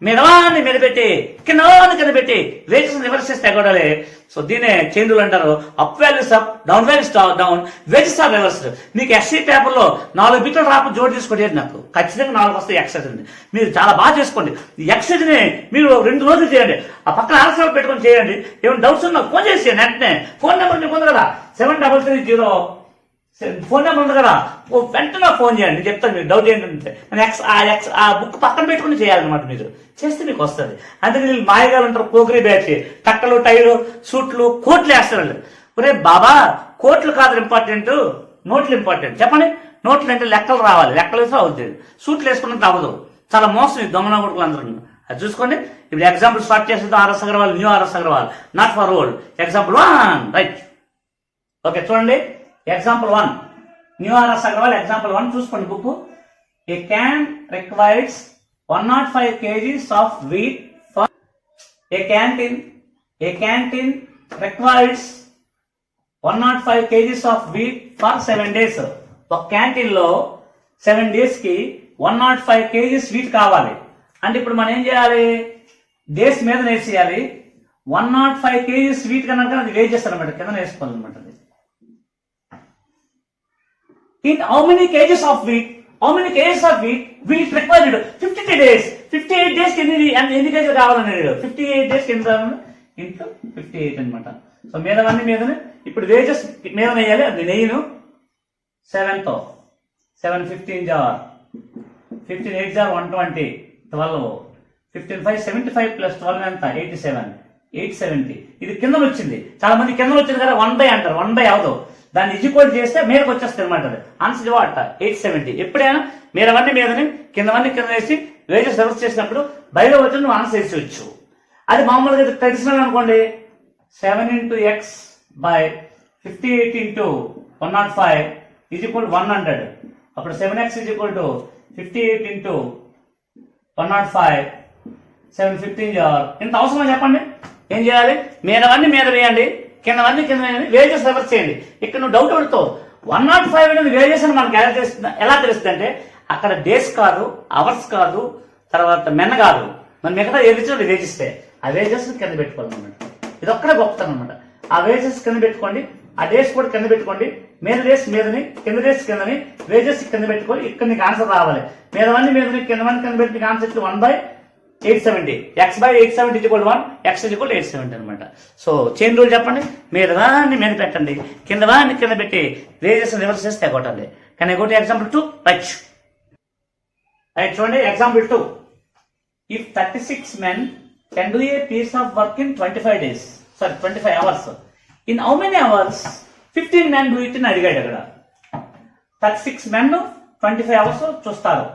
మీదవాన్ని మీద పెట్టి కింద పెట్టి వేజెస్ రివర్స్ చేసి తగ్గొడాలి. సో దీనే చైన్ రూల్ అంటారు. Up values up, down values down, wages are reversed. మీకు ఎస్సీ పేపర్ లో 4 బిట్లు రాపు జోడు తీసుకొచ్చేది. నాకు ఖచ్చితంగా 4 వస్తాయి ఎక్సైజ్ అండి. మీరు చాలా బాగా చేసుకోండి. ఈ ఎక్సైజ్ ని మీరు 2 రోజులు చేయండి. ఆ పక్కన ఆన్సర్ పెట్టుకొని చేయండి. ఏమైనా డౌట్స్ ఉన్నా ఫోన్ చేసేయండి. వెంటనే ఫోన్ నెంబర్ మీకు ఉంది కదా, 7330 ఫోన్ నెంబర్ ఉంది కదా, వెంటనే ఫోన్ చేయండి. నేను చెప్తాను మీకు డౌట్ ఏంటంటే. ఆ బుక్ పక్కన పెట్టుకుని చేయాలన్నమాట. మీరు చేస్తే మీకు వస్తుంది. అందుకని వీళ్ళు మాయగాలు ఉంటారు. పోకరీ బ్యాచ్ టక్కలు టైలు సూట్లు కోట్లు వేస్తారండి. ఒరే బాబా, కోట్లు కాదు ఇంపార్టెంట్, నోట్లు ఇంపార్టెంట్. చెప్పండి. నోట్లు అంటే లెక్కలు రావాలి. లెక్కలు వేస్తే అవుతుంది. సూట్లు వేసుకున్నట్టు అవ్వదు. చాలా మోసం ఈ దొంగన కొడుకులు అందరూ. అది చూసుకోండి. ఇప్పుడు ఎగ్జాంపుల్ స్టార్ట్ చేసేది RS Agarwal, new RS Agarwal, not for old. Example 1 right. Okay చూడండి. Example 1 new RS Agarwal. Example 1 చూసుకోండి book. A can requires 105 kgs of wheat for a canteen requires 105 kgs of wheat for 7 days. ఒక canteen లో 7 days కి 105 kgs wheat కావాలి. అంటే ఇప్పుడు మనం ఏం చేయాలి? డేస్ మీద వేసేయాలి. 105 kgs wheat కనుక అది వేస్ట్ అనమాట. కింద వేసుకోవాలన్నమాట. In how many kgs of wheat wheat required? 58 days. 58 days ఎన్ని కేజీలు కావాలన్నాడు? 58 days కింద ఇంటూ 58 అనమాట. సో మీదనే ఇప్పుడు వేజెస్ మీద వేయాలి. అది నెయ్యను 7తో 7 15 జార్ 15 8 జార్ 120 12 15 5 75 ప్లస్ 12 ఎంత 87 870. ఇది కింద వచ్చింది. చాలా మంది కింద వచ్చింది కదా 1/, అంటారు. 1/, అవదు. దాన్ని ఈక్వల్ చేస్తే మీదకి వచ్చేస్తుంది అనమాట. Answer what 870. ఎప్పుడైనా మీదవన్నీ మీదని కింద వేసి వేజెస్ రివర్స్ చేసినప్పుడు బయలో వచ్చి నువ్వు ఆన్సర్ వేసేయచ్చు. అది మామూలుగా ట్రెడిషనల్ అనుకోండి. 7 into x by 58 into 105 is equal to 100. అప్పుడు 7x is equal to 58 into 105 715 ఇంత అవసరమా చెప్పండి? ఏం చేయాలి? మీదవన్నీ మీద వేయండి, కింద వేయండి, వేజెస్ రివర్స్ చేయండి. ఇక్కడ నువ్వు డౌట్ అడుగుతావు, 105 అనేది వేరియేషన్ మనకి ఎలా తెలుస్తుంది అంటే అక్కడ డేస్ కాదు, అవర్స్ కాదు, తర్వాత మెన్ కాదు, మరి మిగతా ఏది వేజిస్తే ఆ వేజెస్ కింద పెట్టుకోవాలన్నమాట. ఇది ఒక్కడే గొప్పతనం అనమాట. ఆ వేజెస్ కింద పెట్టుకోండి, ఆ డేస్ కూడా కింద పెట్టుకోండి, మీద డేస్ మీదని, కింద డేస్ కిందని, వేజెస్ కింద పెట్టుకొని ఇక్కడ నీకు ఆన్సర్ రావాలి. మీదవన్నీ మీదని, కిందవన్నీ కింద పెట్టి నీకు ఆన్సర్ 1/870. x/870 = 1, x = 870 అనమాట. సో చైన్ రూల్ చెప్పండి. మీదవాన్ని మీద పెట్టండి, కిందవాన్ని కింద పెట్టి వేజెస్ రివర్స్ చేస్తే కొట్టాలి. కానీ I go to example 2, right చూడండి. example 2. If 36 men can do a piece of work in 25 hours, in how many hours 15 men do it అని అడిగాడు. అక్కడ 36 men 25 hours చూస్తారు.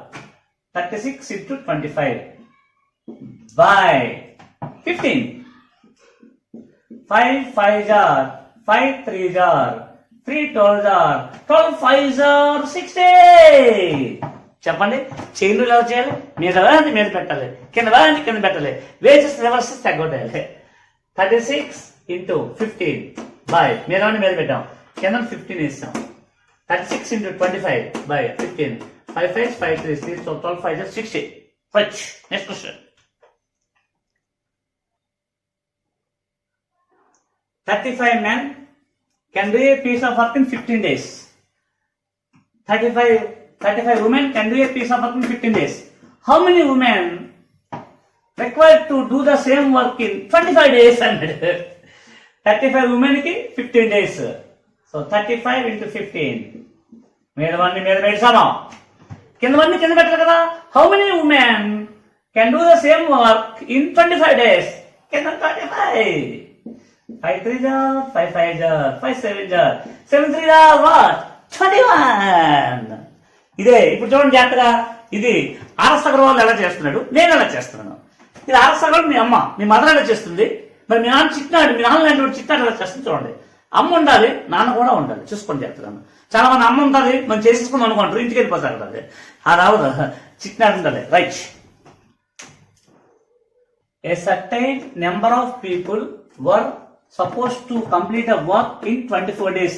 36 into 25 by 15. 5 5s are 5 3s are 3 12s are 12 5s are 60. చెప్పండి. చైన్లు ఎలా చేయాలి? మీద మీద పెట్టాలి, కింద పెట్టాలి, వేజెస్ రివర్స్ తగ్గొట్టాలి. 36 into 15 by మీద పెట్టాం, కింద 15 వేస్తాం. 36 into 25 by 15. 5 5s 5 3s 12 5s are 60. Right. Next question. 35 men can do a piece of work in 15 days. 35 women can do a piece of work in 15 days. How many women required to do the same work in 25 days? 35 women ki 15 days. So 35 into 15. మీదవన్నీ మీద పెడతాను, కిందవన్నీ కింద పెట్టాలి కదా. How many women can do the same work in 25 days? కింద 35. 5 3s are 5 5s are 5 7s are 7 3s are what? 21. ఇదే ఇప్పుడు చూడండి జాగ్రత్తగా. ఇది ఆర్ఎస్ అగర్వాల్ ఎలా చేస్తున్నాడు, నేను ఎలా చేస్తున్నాను. ఇది ఆర్ఎస్ అగర్వాల్ మీ అమ్మ, మీ మదర్ ఎలా చేస్తుంది, మరి మీ నాన్న చిట్నాడు, మీ నాన్న లాంటి చిట్నాడు ఎలా చేస్తుంది చూడండి. అమ్మ ఉండాలి, నాన్న కూడా ఉండాలి. చూసుకొని చెప్తున్నాను. చాలా మంది అమ్మ ఉంటుంది, మనం చేసేసుకుందాం అనుకుంటారు, ఇంటికి వెళ్ళిపోతారు కదా. అది రావదు, చిట్నాడు ఉండాలి. Right. A certain number of people were suppose to complete a work in 24 days.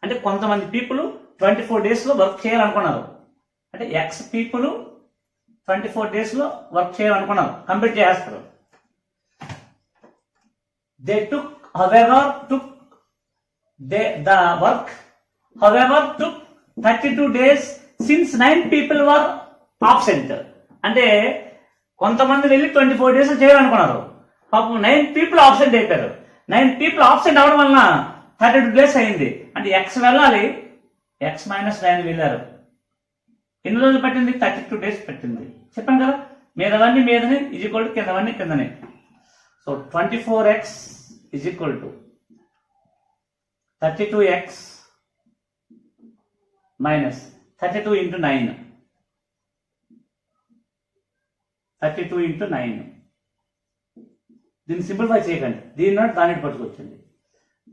అంటే కొంతమంది పీపుల్ 24 days లో వర్క్ చేయాలనుకున్నారు. అంటే ఎక్స్ పీపుల్ 24 days లో వర్క్ చేయాలనుకున్నారు, కంప్లీట్ చేస్తారు. They took the work however took 32 days since 9 people were absent. అంటే కొంతమంది వెళ్ళి 24 days చేయాలనుకున్నారు, పాపం 9 people ఆబ్సెంట్ అయిపోయారు. 9 people ఆబ్సెంట్ అవడం వలన 32 days అయింది. అంటే ఎక్స్ వెళ్ళాలి, ఎక్స్ -9 వెళ్ళారు. ఎన్ని రోజులు పట్టింది? 32 days పట్టింది. చెప్పాను కదా, మీదవన్నీ మీదని ఈజ్ఈక్వల్ టు కిందవన్నీ కిందనే. So 24x is equal to 32x minus 32 into 9. 32 into 9. దీన్ని సింప్లిఫై చేయకండి, దీన్ని దాన్ని పట్టుకొచ్చింది.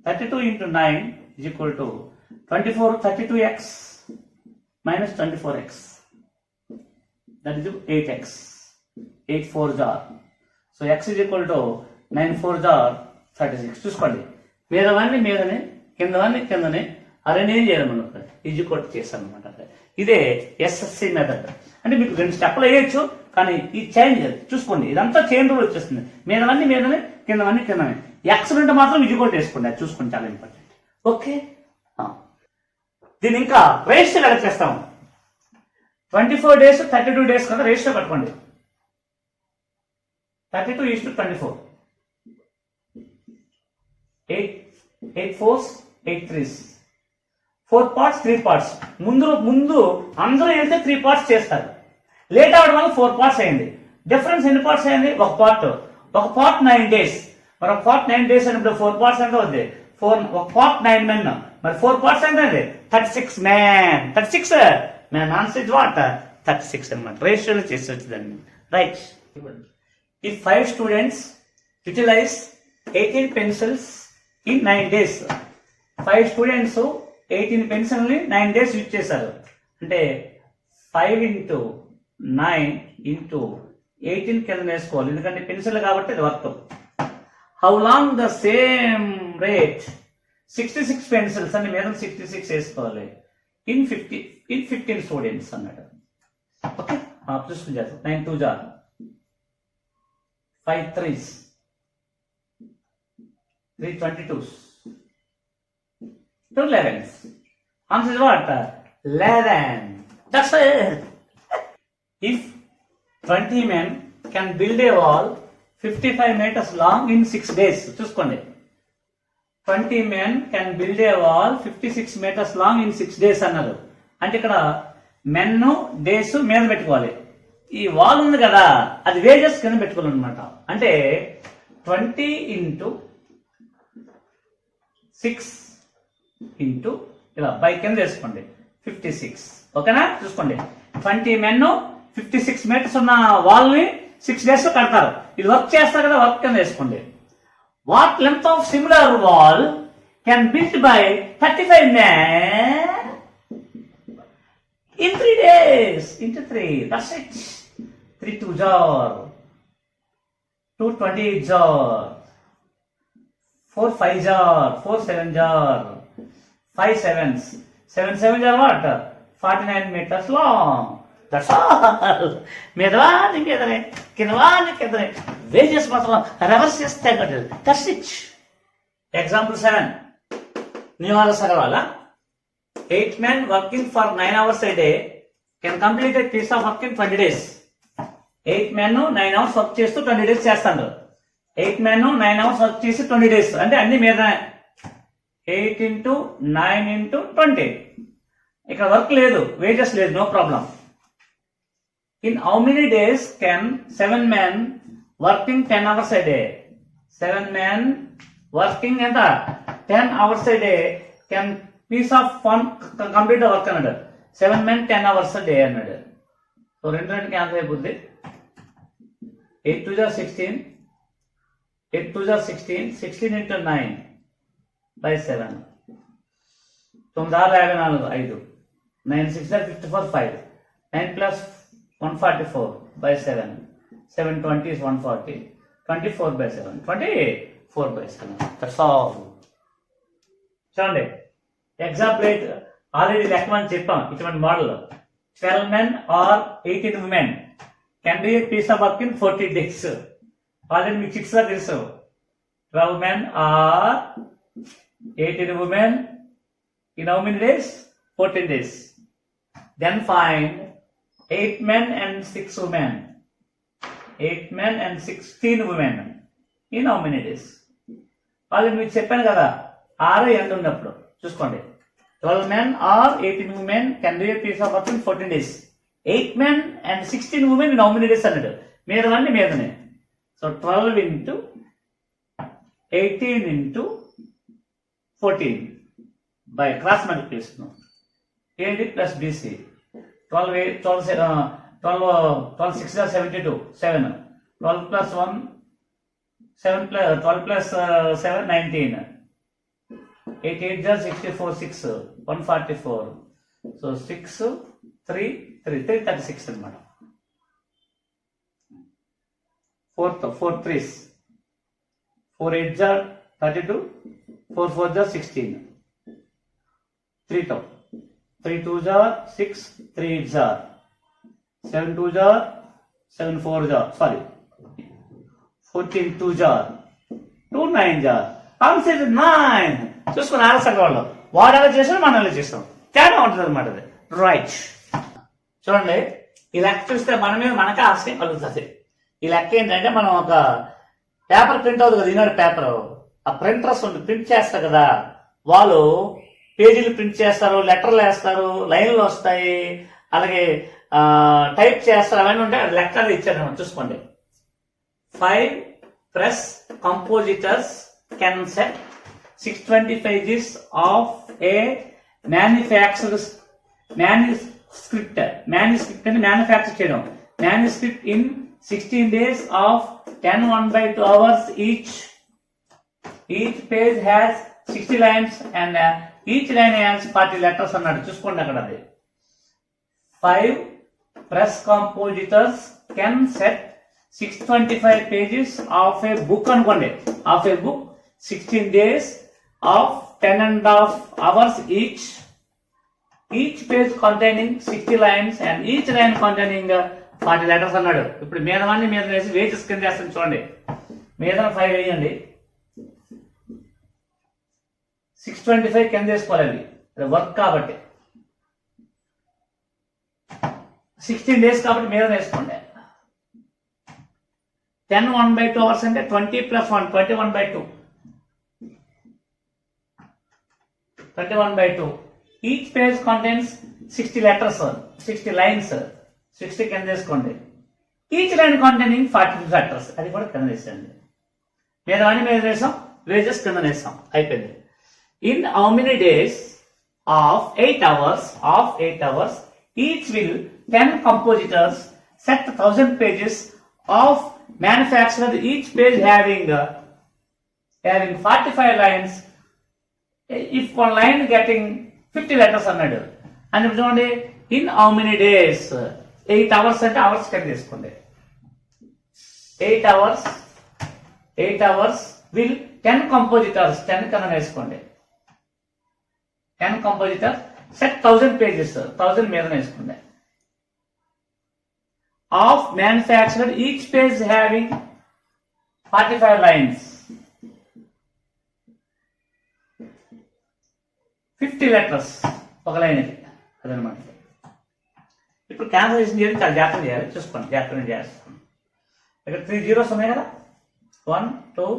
32 into 9 is equal to 32x minus 24x. That is 8x. 8 4s are. So x is equal to 9 4s are 36. చూసుకోండి, మీదవన్నీ మీదనే, కిందవన్నీ కిందనే. అరేంజ్ చేయాలన్నమాట, is equal చేశాను అనమాట. ఇదే ఎస్ఎస్సి మెథడ్. అంటే మీకు 2 స్టెప్లు వేయచ్చు, కానీ ఈ చేంజ్ చూసుకోండి, ఇదంతా చైన్ రూల్ వచ్చేస్తుంది. మీదవన్నీ మీదనే, కిందవన్నీ కిందనే. ఎక్స్ నుండి మాత్రం ఈజ్ఈక్వల్ చేసుకోండి, అది చూసుకోండి, చాలా ఇంపార్టెంట్. ఓకే. దీన్ని ఇంకా రేషియో ఎలా చేస్తాము? 24 days 32 days కదా, రేషియో పట్టుకోండి. 32:24. 8 4s 8 3s. 4 parts 3 parts. ముందు అందరూ వెళ్తే 3 parts చేస్తారు, లేట్ అవడం వల్ల 4 parts అయింది. డిఫరెన్స్ ఎన్ని పార్ట్స్ అయింది? ఒక పార్ట్ 9 days. మరి ఒక పార్ట్ 9 days అయినప్పుడు 4 parts ఎంత అవుతుంది? ఒక పార్ట్ 9 men, మరి 4 parts ఎంత అయింది? 36 men. 36 men answer is what? 36 అన్నమాట. రేషియోలో చేసి వచ్చిందండి. Right. If 5 students utilize 18 pencils in 9 days. 5 students 18 pencil ని 9 days యూజ్ చేశారు. అంటే 5 into 9 into 18 కింద వేసుకోవాలి, ఎందుకంటే పెన్సిల్ కాబట్టి అది work. How long the same 66 pencils అని మీద 66 వేసుకోవాలి ఇన్ 15 స్టూడెంట్స్ అన్నాడు. ఓకే చూసుకుని చేస్తాం. 9 2 jar 5 3s 3 22s 2 11s. Answer is what? 11. That's it. If 20 men can build a wall 55 meters long in 6 days. చూసుకోండి 20 men can build a wall 56 meters long in 6 days అన్నారు. అంటే ఇక్కడ men days మీద పెట్టుకోవాలి. ఈ wall ఉంది కదా అది వేజెస్ కింద పెట్టుకోవాలన్నమాట. అంటే 20 into 6 into ఇలా బై కింద వేసుకోండి 56. ఓకేనా చూసుకోండి 20 men 56 meters ఉన్న వాల్ ని 6 days లో కడతారు. ఇది వర్క్ చేస్తారు కదా వర్క్ కింద వేసుకోండి. What length of similar wall can build by 35 men in 3 days into 3. That's it. 3 2 jar 2 20 jar 4 5 jar 4 7 jar 5 7s 7 7 jar what? 49 meters long. That's all. మీదవాని మీదనే కిందవాని కిందనే వేజెస్ మాత్రం రివర్స్ చేస్తే దట్స్ ఇట్. ఎగ్జాంపుల్ 7 నివారణ సగవాల 8 men working for 9 hours a day can complete a piece of work in 20 days. 8 men 9 hours work చేస్తూ 20 days చేస్తాడు. 8 men 9 hours work చేసి 20 days అంటే అన్ని మీదనే 8 into 9 into 20. ఇక్కడ వర్క్ లేదు వేజెస్ లేదు no problem. In how many days can 7 men working 10 hours a day? 7 men working ఎంత 10 hours a day can piece of fun complete the work అన్నాడు. 7 men 10 hours a day అన్నాడు. So రెండు cancel అయిపోద్ది. 8 2 16 8 2 16 16 into 9 by 7 9 6 54 9 6 54 5 9 plus 144 by 7 7 20 is 140 24 by 7 24 by 7. That's all. చూడండి example 8 already లెక్కమని చెప్పాం. ఇటువంటి model 12 men or 18 women can do a piece of work in 40 days. Already మీకు 6 లా తెలుసు. 12 men or 18 women in how many days? 14 days. Then find 8 men and 6 women. 8 men and 16 women in how many days? వాళ్ళు మీకు చెప్పాను కదా 6 end ఉన్నప్పుడు చూసుకోండి 12 men or 18 women can do a piece of work in 14 days. 8 men and 16 women in how many days అన్నాడు. మీదవన్నీ మీదనే. So 12 into 18 into 14 by cross multiplication AD plus BC 12 6 are 72 7 12 plus 1 7 plus 12 plus 7 19 8 8 are 64 6 144 so 6 3 36 అన్నమాట 4 3s 4 8 are 32 4 4 are 16 3 2s are 6 3 8s are 7 2s are 7 4s are sorry 14 2s are 2 9s are answer 9. చూసుకుని answer వాళ్ళు వాడు ఎలా చేసాడు మనం ఎలా చేస్తాం తేడా ఉంటుంది అనమాట. అది రైట్. చూడండి ఈ లెక్క చూస్తే మన మీద మనకే ఆశ్చర్యం కలుగుతుంది. ఈ లెక్క ఏంటంటే మనం ఒక పేపర్ ప్రింట్ అవుతుంది కదా ఈనాడు పేపర్ ఆ ప్రింటర్స్ ఉంటుంది ప్రింట్ చేస్తారు కదా వాళ్ళు పేజీలు ప్రింట్ చేస్తారు లెటర్లు వేస్తారు లైన్లు వస్తాయి అలాగే టైప్ చేస్తారు అవన్నీ ఉంటాయి లెక్కలు ఇచ్చారు చూసుకోండి. 5 press compositors can set 620 pages of a manuscript and manufacture చేయడం manuscript in 16 days of 10 1/2 hours each page has 60 lines and each line has 40 letters అన్నాడు. చూసుకోండి అక్కడ అది 5 press compositors can set 625 pages of a book అనుకోండి of a book 16 days of 10.5 hours each page containing 60 lines and each line containing 40 letters అన్నాడు. ఇప్పుడు మీదవాన్ని మీద వేసి wages కింద వేస్తాను చూడండి. మీద 5 వేయండి, 625 కింద వేసుకోవాలి. అది వర్క్ కాబట్టి 16 days కాబట్టి మీద వేసుకోండి. 10 1/2 hours అంటే 20 + 1 21/2. 21/2. Each page contains 60 letters, 60 lines, 60 కింద వేసుకోండి. ఈచ్ లైన్ containing 40 letters, అది కూడా కింద వేసేయండి. మీద అన్ని మీద వేసాం, వేజెస్ కింద వేసాం, అయిపోయింది. In how many days of 8 hours each will 10 compositors set 1000 pages of manufactured, each page having 45 lines. If one line getting 50 letters అన్నాడు అని చూడండి. In how many days, 8 hours అంటే అవర్స్ కింద తీసుకోండి. 8 hours will 10 compositors, 10 కింద వేసుకోండి. 10 compositors set 1000 pages, 1000 మీద వేసుకోండి. Of manufactured, each page having 45 lines. 50 letters ఒక లైన్కి, అదనమాట. ఇప్పుడు క్యాన్సలేషన్ చేయాలి, చాలా జాగ్రత్త చేయాలి, చూసుకోండి, జాగ్రత్తగా చేస్తాను. ఇక్కడ 3 zeros ఉన్నాయి కదా, 1 2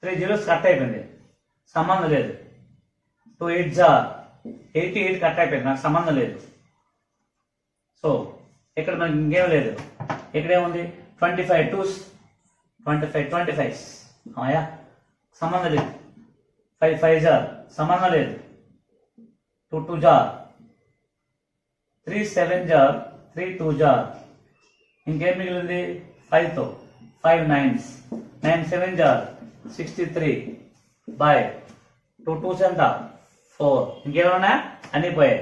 3 zeros కట్ అయిపోయింది, సంబంధం లేదు. 2 8s are 88 కట్ అయిపోయింది, నాకు సంబంధం లేదు. సో ఇక్కడ మనకి ఇంకేం లేదు. ఇక్కడేముంది 25 2s 25 అయ్యా సంబంధం లేదు. 5 5s are సంబంధం లేదు. 2 2s are 3 7s are 3 2s are ఇంకేం మిగిలింది 5తో 5 9s 9 7s are 63 by 2 2s ఎంత 4. ఇంకేమన్నా అన్ని పోయాయి.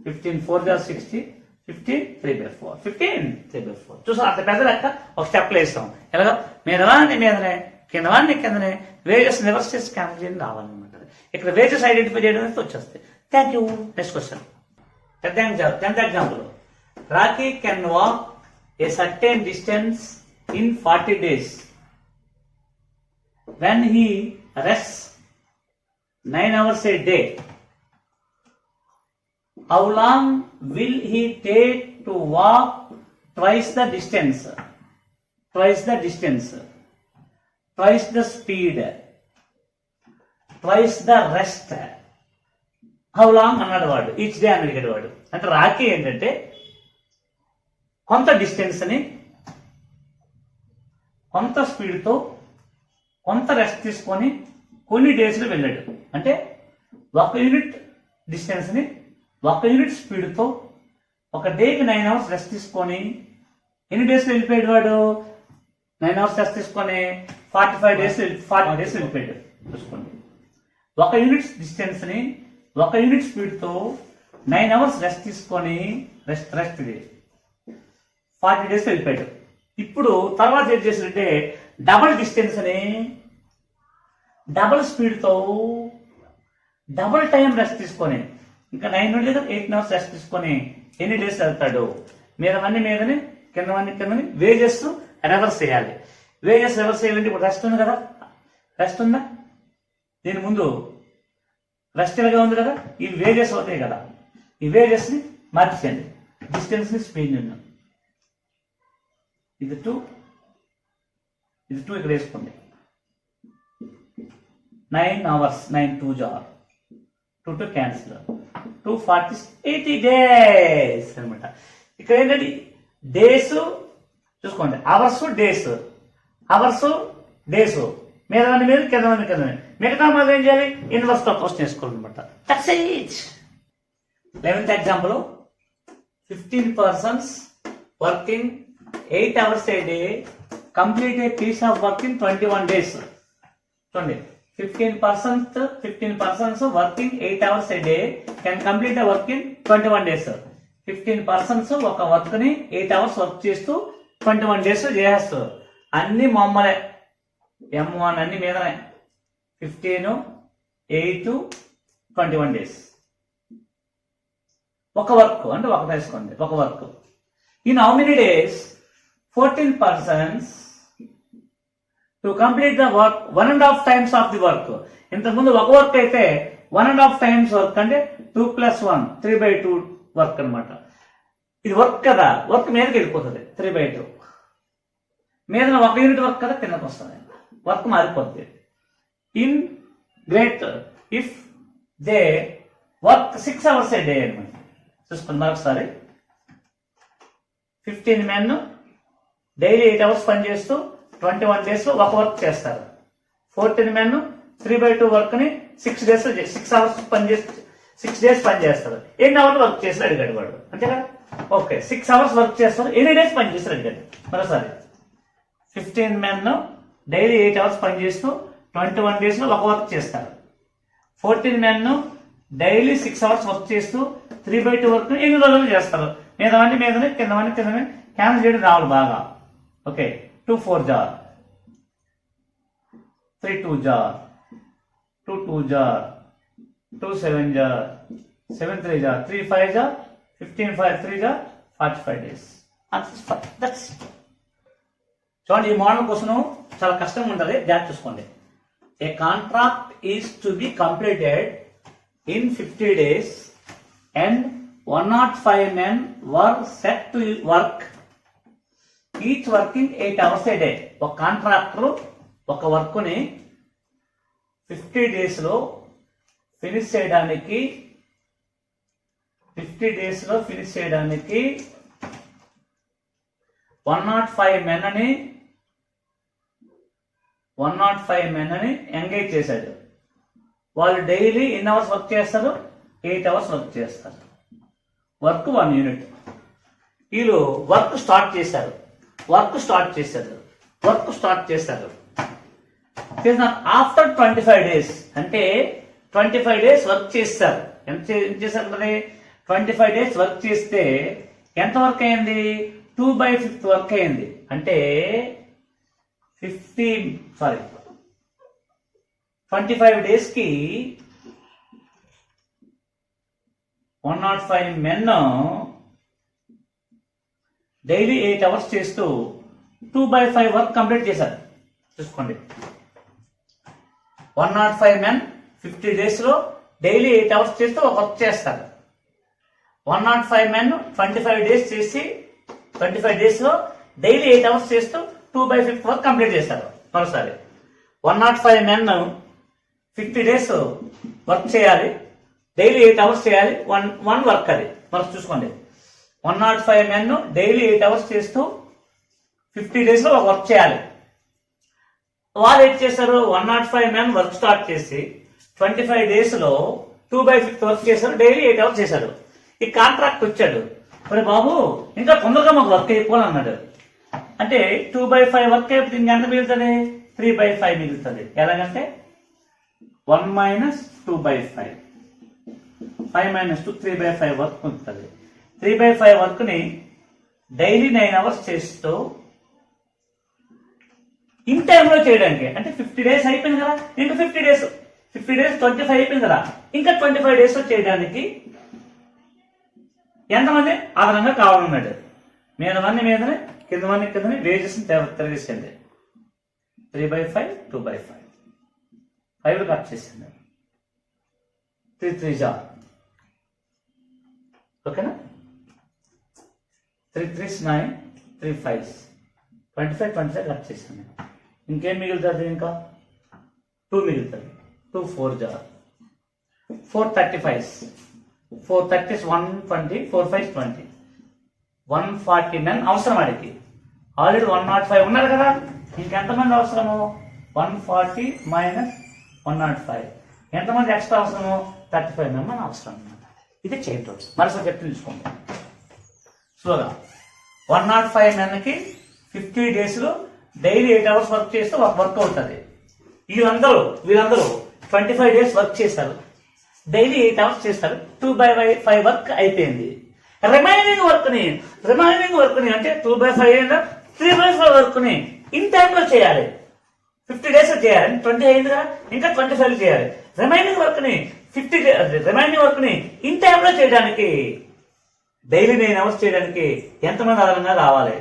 15 4s are 60, 50 3/4, 15 3/4. చూసాం, అంత పెద్ద లెక్క ఒక స్టెప్లో వేస్తాం. ఎలాగో మీదవాన్ని మీదనే, కిందవాన్ని కిందనే, వేజెస్ రివర్స్ చేసి క్యాన్సిల్ చేయడం రావాలన్నమాట. ఇక్కడ వేజెస్ ఐడెంటిఫై చేయడం వచ్చేస్తాయి. Thank you. Next question. 10th example. Rocky can walk a certain distance in 40 days. When he rests 9 hours a day, how long will he take to walk twice the distance, twice the speed, twice the rest? How long అన్నాడు వాడు, each day అని అడిగాడు వాడు. అంటే Rocky ఏంటంటే కొంత డిస్టెన్స్ని కొంత స్పీడ్తో కొంత రెస్ట్ తీసుకొని కొన్ని డేస్లో వెళ్ళాడు. అంటే 1 యూనిట్ డిస్టెన్స్ని 1 యూనిట్ స్పీడ్తో ఒక డేకి 9 hours రెస్ట్ తీసుకొని ఎన్ని డేస్లో వెళ్ళిపోయాడు వాడు? 9 hours రెస్ట్ తీసుకొని 40 days వెళ్ళిపోయాడు. చూసుకోండి, 1 యూనిట్ డిస్టెన్స్ని 1 యూనిట్ స్పీడ్తో 9 hours రెస్ట్ తీసుకొని రెస్ట్ 40 days వెళ్ళిపోయాడు. ఇప్పుడు తర్వాత ఏం చేసిందంటే డబుల్ డిస్టెన్స్ని డబుల్ స్పీడ్తో డబుల్ టైం రెస్ట్ తీసుకొని ఇంకా 9 లేదా 8 hours రెస్ట్ తీసుకొని ఎన్ని డేస్ వెళ్తాడు? మీదవన్నీ మీదని, కిందవన్నీ కిందని, వేజెస్ రివర్స్ చేయాలి. వేజెస్ రివర్స్ చేయాలంటే ఇప్పుడు రెస్ట్ ఉంది కదా, రెస్ట్ ఉందా? దీని ముందు రెస్ట్ ఇలాగా ఉంది కదా, ఈ వేజెస్ అవుతాయి కదా, ఈ వేజెస్ని మార్చేయండి. డిస్టెన్స్ని స్పీడ్ నిన్న ఇది 2 ఇక్కడ వేసుకోండి. 9 hours 9 2s are 2 cancel 240 80 days అనమాట. ఇక్కడ ఏంటంటే డేస్ చూసుకోండి, అవర్స్ డేస్ మీదవన్నీ మీద కిందవన్నీ కిందవన్నీ, మిగతా మనం ఏం చేయాలి? ఇన్వర్స్ ప్రపోర్షన్ చేసుకోవాలన్నమాట. That's it. 11th example. 15 persons working 8 hours a day complete a piece of work in 21 days. చూడండి, 15 persons working 8 hours a day can complete a work in 21 days. 15 persons ఒక work ని 8 hours work చేస్తూ 21 days చేస్తారు. అన్ని మామూలే, M1 అన్ని మీదనే. 15 8 to 21 days. ఒక వర్క్ అంటే ఒక వేసుకోండి, ఒక work. In how many days? 14 persons to complete the work 1.5 times of the work. ఇంతకుముందు ఒక వర్క్ అయితే 1.5 times వర్క్ అంటే 2 + 1 3/2 వర్క్ అనమాట. ఇది వర్క్ కదా, వర్క్ మీదకి వెళ్ళిపోతుంది 3/2. మీద ఒక యూనిట్ వర్క్ కదా కిందకి వస్తుంది, వర్క్ మారిపోద్ది. In great if they work 6 hours a day అనమాట. చూసుకుని మరొకసారి 15 men డైలీ 8 hours పనిచేస్తూ 21 days లో ఒక వర్క్ చేస్తారు. 14 men 3/2 వర్క్ ని 6 days 6 hours పనిచేస్తూ 6 days పనిచేస్తారు. ఎన్ని అవర్లు వర్క్ చేస్తారు అడిగాడు వాడు, అంతే కదా. ఓకే, 6 hours వర్క్ చేస్తారు, ఎన్ని డేస్ పనిచేస్తారు అడిగాడు. మరోసారి 15 men డైలీ 8 hours పనిచేస్తూ 21 days లో ఒక వర్క్ చేస్తారు. 14 men డైలీ 6 hours వర్క్ చేస్తూ 3/2 వర్క్ ఎన్ని రోజులు చేస్తారు. మీదవన్నీ మీదనే కిందవన్నీ కిందనే క్యాన్సిల్ చేయడం రావాలి బాగా. Okay, 2 4 jar, 3 2 jar, 2 2 jar, 2 7 jar, 7 3 jar, 3 5 jar, 15 5 3 jar, 45 days. That's it. చూడండి, ఈ మోడల్ కోసం చాలా కష్టంగా ఉంటుంది, జాగ్రత్త చూసుకోండి. A contract is to be completed in 50 days and 105 men were set to work, each working 8 hours a day. ఒక contractor ఒక వర్క్ ని 50 days లో ఫినిష్ చేయడానికి 105 men అని ఎంగేజ్ చేశాడు. వాళ్ళు డైలీ ఎన్ని అవర్స్ వర్క్ చేస్తారు? 8 hours వర్క్ చేస్తారు. Work 1 unit. వీళ్ళు వర్క్ స్టార్ట్ చేశారు. ఆఫ్టర్ 25 days అంటే 25 days వర్క్ చేస్తారు. ఎంత చేశారు మరి? 25 days వర్క్ చేస్తే ఎంత వర్క్ అయింది? 2/5 వర్క్ అయింది. అంటే 25 days కి 105 men డైలీ 8 hours చేస్తూ 2/5 వర్క్ కంప్లీట్ చేశారు. చూసుకోండి, 105 men 50 days లో డైలీ 8 hours చేస్తూ ఒక వర్క్ చేస్తారు. 105 men 25 days చేసి 25 days లో డైలీ 8 hours చేస్తూ 2/5 వర్క్ కంప్లీట్ చేస్తారు. మరోసారి 105 men 50 days వర్క్ చేయాలి, డైలీ 8 hours చేయాలి, వన్ వర్క్ అది. మనం చూసుకోండి, 105 men డైలీ 8 hours చేస్తూ 50 days లో ఒక వర్క్ చేయాలి. వాళ్ళు ఏం చేశారు? 105 men వర్క్ స్టార్ట్ చేసి 25 days లో 2/5 వర్క్ చేశారు, డైలీ 8 hours చేశారు. ఈ కాంట్రాక్ట్ వచ్చాడు, మరి బాబు ఇంకా తొందరగా మాకు వర్క్ అయిపోవాలి అన్నాడు. అంటే 2/5 వర్క్ అయిపోతే ఇంకెంత మిగులుతుంది? 3/5 మిగులుతుంది. ఎలాగంటే 1 - 2/5, 5 - 2 3/5 వర్క్ ఉంటుంది. 3/5 వర్క్ ని డైలీ 9 hours చేస్తూ ఇన్ టైంలో చేయడానికి, అంటే 50 days అయిపోయింది కదా, ఇంకా 50 days 25 అయిపోయింది కదా, ఇంకా 25 days చేయడానికి ఎంతమంది అదనంగా కావాలన్నాడు. మీదనే కిందనే వేజెస్ తిరిగిస్తుంది. 3/5 2/5 5 కట్ చేసింది. 3 3 jar, ఓకేనా? 3 3 9, 3 5 25 కట్ చేసింది. ఇంకేం మిగులుతుంది? ఇంకా 2 మిగులుతుంది. 2 4 jar, 4 35, 4 30 120, 4 5 20, 140 men అవసరం. అడిగి ఆల్రెడీ 105 ఉన్నారు కదా, ఇంకెంతమంది అవసరము? 140 - 105 ఎంతమంది ఎక్స్ట్రా అవసరము? 35 men అవసరం అన్నమాట. ఇది చైన్ రూల్స్. మరోసారి చెప్తూ తీసుకోండి స్లోగా. 105 men 50 days లో డైలీ 8 hours వర్క్ చేస్తే ఒక వర్క్ అవుతుంది. వీళ్ళందరూ 25 days వర్క్ చేస్తారు, డైలీ 8 hours చేస్తారు, 2/5 వర్క్ అయిపోయింది. రిమైనింగ్ వర్క్ ని అంటే 2/5 3/5 వర్క్ ని ఇన్ టైంలో చేయాలి. 50 days చేయాలి, 20 అయింది కదా, ఇంకా 25 చేయాలి. రిమైనింగ్ వర్క్ ని ఇన్ టైంలో చేయడానికి డైలీ 9 hours చేయడానికి ఎంతమంది అదనంగా రావాలి?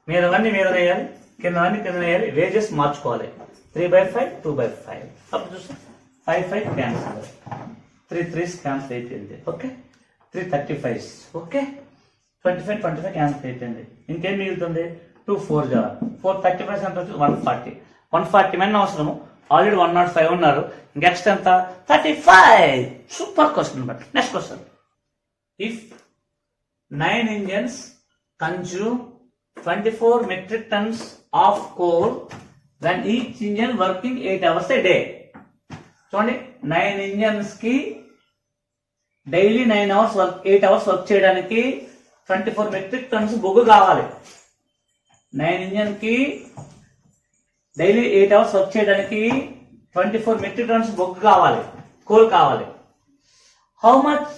మీదవన్నీ మీద వేయాలి, కిందవన్నీ కింద వేయాలి, వేజెస్ మార్చుకోవాలి. 3/5 2/5. అప్పుడు చూస్తాం 5 క్యాన్సిల్, 3 3s క్యాన్సిల్ అయిపోయింది. Okay, 3 35s. ఓకే, 25 క్యాన్సిల్ అయిపోయింది. ఇంకేం మిగులుతుంది? 2 4 4 35 ఎంత వచ్చి 140 మంది అవసరము. ఆల్రెడీ 105 ఉన్నారు. నెక్స్ట్ ఎంత? 35. Super question. But next question, if 9 engines consume 24 metric tons of coal when each engine working 8 hours a day. చూడండి, 9 engines కి daily 9 hours work, 8 hours work చేయడానికి 24 metric tons బొగ్గు కావాలి. 9 engine కి డైలీ 8 hours వర్క్ చేయడానికి 24 metric tons బొగ్గు కావాలి, coal కావాలి. How much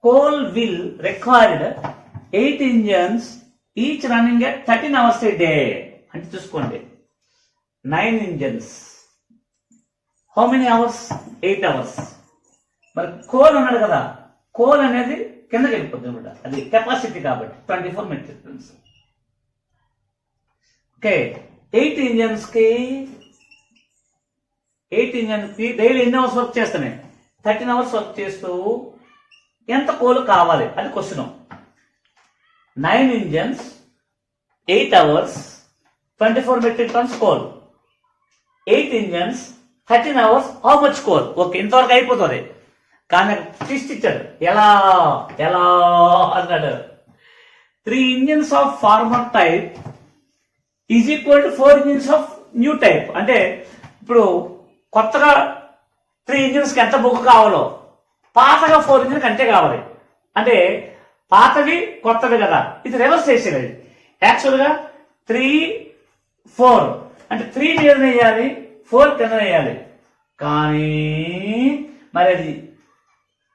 coal will required 8 engines each running at 13 hours a day. అంటే చూసుకోండి, 9 engines, how many hours? 8 hours. మరి కోల్ ఉన్నాడు కదా, కోల్ అనేది కిందకి వెళ్ళిపోతుంది అనమాట, అది కెపాసిటీ కాబట్టి 24 metric tons. ఓకే, 8 engines కి డైలీ ఎన్ని అవర్స్ వర్క్ చేస్తున్నాయి? 13 hours వర్క్ చేస్తూ ఎంత కోలు కావాలి అది question. 9 engines 8 hours 24 metric tons coal. 8 engines 13 hours how much coal? Okay, ఇంతవరకు అయిపోతుంది. కానీ ట్విస్ట్ ఇచ్చాడు. ఎలా అన్నాడు, 3 engines of farmer type is equal to 4 engines of new type. అంటే ఇప్పుడు కొత్తగా 3 engines కి ఎంత బొగ్గు కావాలో పాతగా 4 engines అంతే కావాలి. అంటే పాతవి కొత్తవి కదా, ఇది రివర్స్ చేసేది. యాక్చువల్గా 3 4 అంటే 3 మీద వేయాలి, 4 కింద వేయాలి. కానీ మరి అది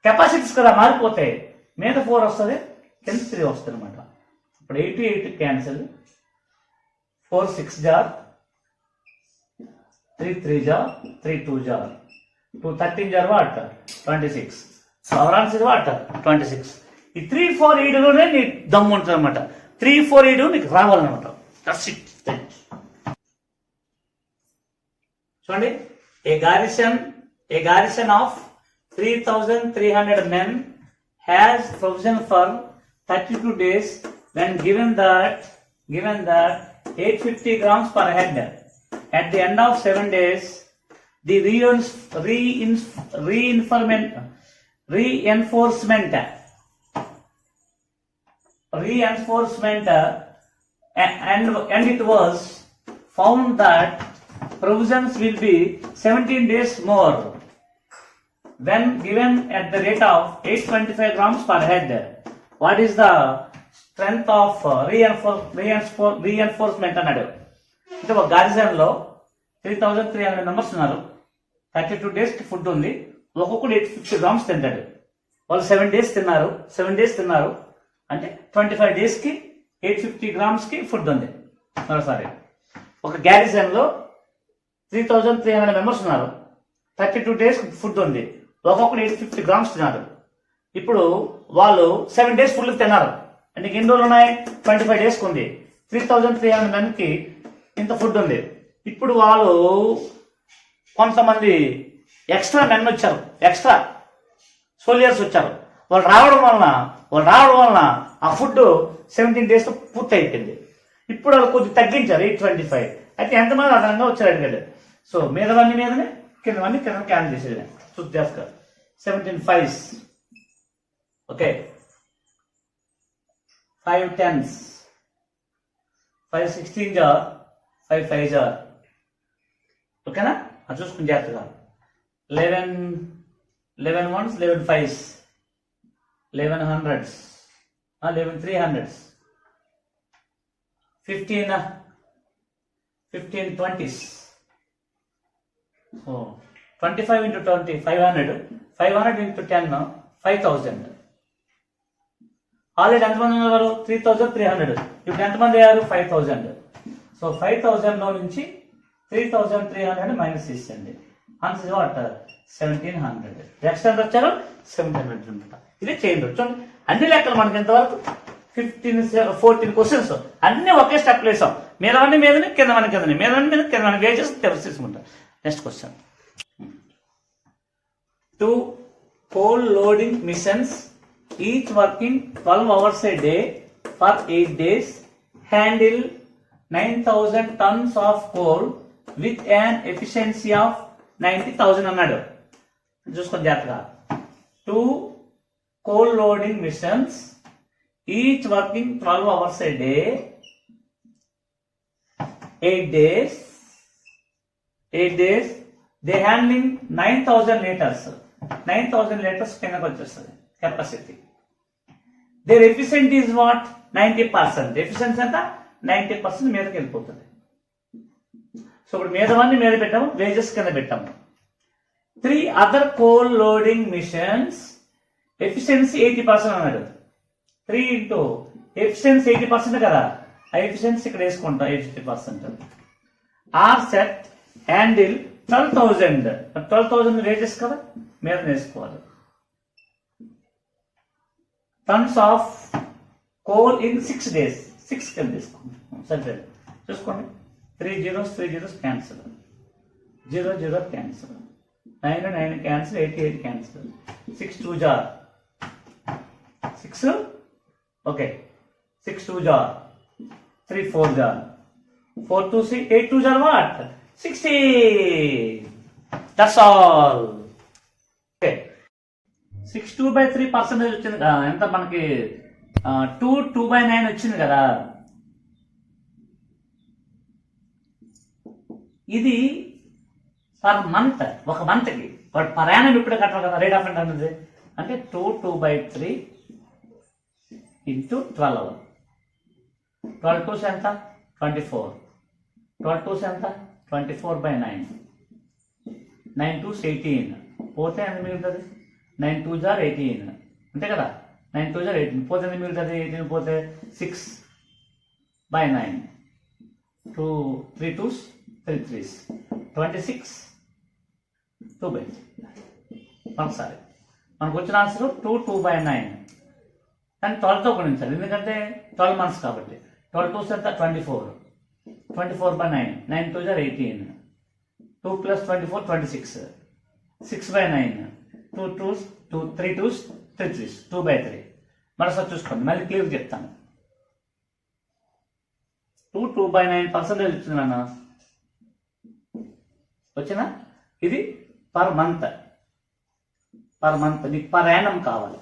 కెపాసిటీస్ కదా మారిపోతాయి. మీద 4 వస్తుంది, కింద 3 వస్తుంది అనమాట. ఇప్పుడు 8 cancel, 4 6 jar, 3 3 jar, 3 2 jar, 2 13 jar what 26, సవరాన్స్ ఇది వాట్ 26. ఈ 3 4 8లోనే నీ దమ్ము ఉంటుంది అనమాట. 3 4 8 నీకు రావాలన్నమాట. చూడండి, ఏ garrison of 3,300 men has provision for 32 days when given that 850 grams per head. At the end of 7 days, the reinforcement and it was found that provisions will be 17 days more when given at the rate of 825 grams per head. What is the strength of reinforcement అన్నాడు. అంటే ఒక గార్జిజన్లో 3,300 members ఉన్నారు. 32 days food ఉంది. ఒక్కొక్కడు 850 grams తింటాడు. వాళ్ళు 7 days తిన్నారు అంటే 25 days కి 850 grams కి ఫుడ్ ఉంది. మరోసారి, ఒక గ్యారిజన్లో 3,300 మెంబర్స్ ఉన్నారు. 32 days ఫుడ్ ఉంది. ఒక్కొక్కడు 850 grams తిన్నారు. ఇప్పుడు వాళ్ళు 7 days ఫుడ్ తిన్నారు అంటే ఎన్ని రోజులు ఉన్నాయి? 25 days ఉంది. 3,300 మందికి ఇంత ఫుడ్ ఉంది. ఇప్పుడు వాళ్ళు కొంతమంది ఎక్స్ట్రా మెన్ వచ్చారు, ఎక్స్ట్రా సోల్జర్స్ వచ్చారు. వాళ్ళు రావడం వలన ఆ ఫుడ్ 17 days పూర్తి అయిపోయింది. ఇప్పుడు వాళ్ళు కొద్దిగా తగ్గించారు 825. అయితే ఎంతమంది అదనంగా వచ్చారు అడిగాడు. సో మీదవన్నీ మీదనే, కిందవన్నీ కింద క్యాన్ చేసేది. చూద్దాక 17 5s. Okay, 5 10s, 5 16 jar, 5 5 jar. ఓకేనా? అది చూసుకుని జాగ్రత్తగా. 11 1s, 11 5s, 11 100s, 11 300s, 15 20s. So 25 into 20 500, 500 into 10 5,000. Already ఎంతమంది ఉన్నారు? 3,300. ఇప్పుడు ఎంతమంది అయ్యారు? 5,000. సో 5,000లో నుంచి 3300 మైనస్ చేసేయండి. Answer what 1700. నెక్స్ట్ ఎంత వచ్చారు 1700 అనమాట. ఇది చైన్ రూల్. చూడండి అన్ని లెక్కలు మనకి ఎంతవరకు 14 క్వశ్చన్స్ అన్ని ఒకే స్టెప్ వేసాం. మీదవన్నీ మీదని కిందవన్నీ కిందని మీదవన్నీ మీద కిందవన్నీ వేసేసి తెలుసుకుంటాం. Next question. 2 coal loading missions each working 12 hours a day for 8 days handle 9,000 tons of coal with an efficiency of 90,000 అన్నాడు. చూసుకొని జాగ్రత్తగా. 2 coal loading missions each working 12 hours a day 8 days they handling 9,000 liters 9,000 liters కిందకి వచ్చేస్తుంది capacity. There efficiency is what 90%. Efficiency అంతా 90% మీదకి వెళ్ళిపోతుంది. So ఇప్పుడు మీదవన్నీ మీద పెట్టాము, వేజెస్ కింద పెట్టాము. 3 other coal loading machines efficiency 80% అన్నాడు. 3 ఇంటూ ఎఫిషియన్సీ 80% కదా, ఆ ఎఫిషియన్సీ ఇక్కడ వేసుకుంటాం 80%. ఆర్ సెట్ హ్యాండిల్ 12,000 వేజెస్ కదా మీద వేసుకోవాలి. Tons of coal in 6 days 6 కింద తీసుకోండి. సరే చూసుకోండి. 3 zeros cancel, 0 cancel, 9 cancel, 88 cancel, 6 2 jar 6 okay 6 2 jar 3 4 jar 4 2 6 8 2 jar what 60. That's all. Okay 62/3% వచ్చింది కదా. ఎంత మనకి 2/9 వచ్చింది కదా. ఇది పర్ మంత్, ఒక మంత్కి. బట్ పర్ యానం ఇప్పుడే కట్టాలి కదా రేట్ ఆఫ్ ఇంట్రెస్ట్ అనేది. అంటే 2/3 ఇంటూ 12. 12 2s ఎంత 24. 12 2s ఎంత 24/9. 9 2s 18. పోతే ఎంత మిగులుతుంది 9 2 jar 18 అంతే కదా. 9 2 jar 18 పోతే ఎంత మిగులుతుంది 18 పోతే 6/9. 3 2s 3 3s 26 2/3. ఒకసారి మనకు వచ్చిన ఆన్సర్ 2/9 కానీ 12తో గుణించాలి, ఎందుకంటే 12 months కాబట్టి. 12 2s ఎంత 24/9. 9 2 jar 18. 2 + 24 26. 6/9. 2 2s 3 2s 3 3s 2/3. మరోసారి చూసుకోండి, మళ్ళీ క్లియర్ చెప్తాను. 2/9% వచ్చింది నాన్న. వచ్చినా ఇది పర్ మంత్. నీకు పర్ యానం కావాలి.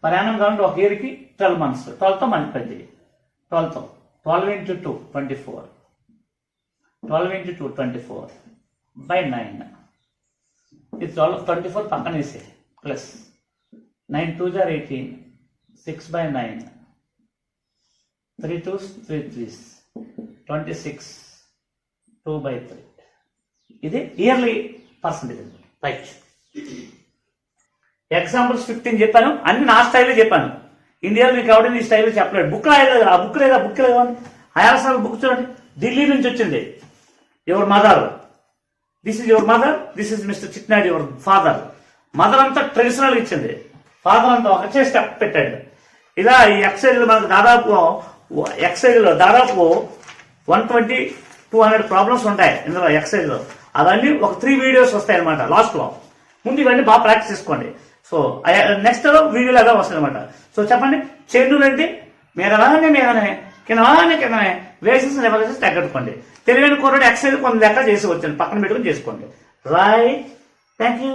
పర్ యానం కావాలంటే ఒక ఇయర్కి 12 months. 12తో మల్టిప్లై చేయి. 12తో 12 × 2 24. 12 × 2 24/9. ఇది 24 పక్కన వేసే ప్లస్ 9 2 jar 18. 6/9. 3 2s 3 3s 26. 2/3. ఇది ఇయర్లీ పర్సంటేజ్. రైట్. ఎగ్జాంపుల్స్ 15 చెప్పాను, అన్ని నా స్టైల్లో చెప్పాను. ఇండియాలో మీకు ఎవరైనా ఈ స్టైల్లో చెప్పలేడు. బుక్ రాయలేదు, ఆ బుక్ లేదా బుక్ లేదని ఐఆర్ఎస్ఆర్ బుక్ చూడండి, ఢిల్లీ నుంచి వచ్చింది. Your mother, this is your mother, this is mister Chitnaidu your father. Mother అంతా ట్రెడిషనల్ ఇచ్చింది, ఫాదర్ అంతా ఒకటే స్టెప్ పెట్టాడు. ఇలా ఈ ఎక్సైజ్లో మనకు దాదాపు 120-200 ప్రాబ్లమ్స్ ఉంటాయి ఇందులో ఎక్సైజ్లో. అవన్నీ ఒక 3 videos వస్తాయి అనమాట లాస్ట్లో. ముందు ఇవన్నీ బాగా ప్రాక్టీస్ చేసుకోండి. సో నెక్స్ట్ వీడియోలో అదే వస్తుంది అనమాట. సో చెప్పండి, చెన్నులు అంటే మీదనే కిందనే వేసేసి లెవెల్ తగ్గట్టుకోండి. తెలివైన కుర్రాడు ఎక్సైజ్ కొంత లెక్క చేసి వచ్చాను, పక్కన పెట్టుకుని చేసుకోండి. Right, thank you.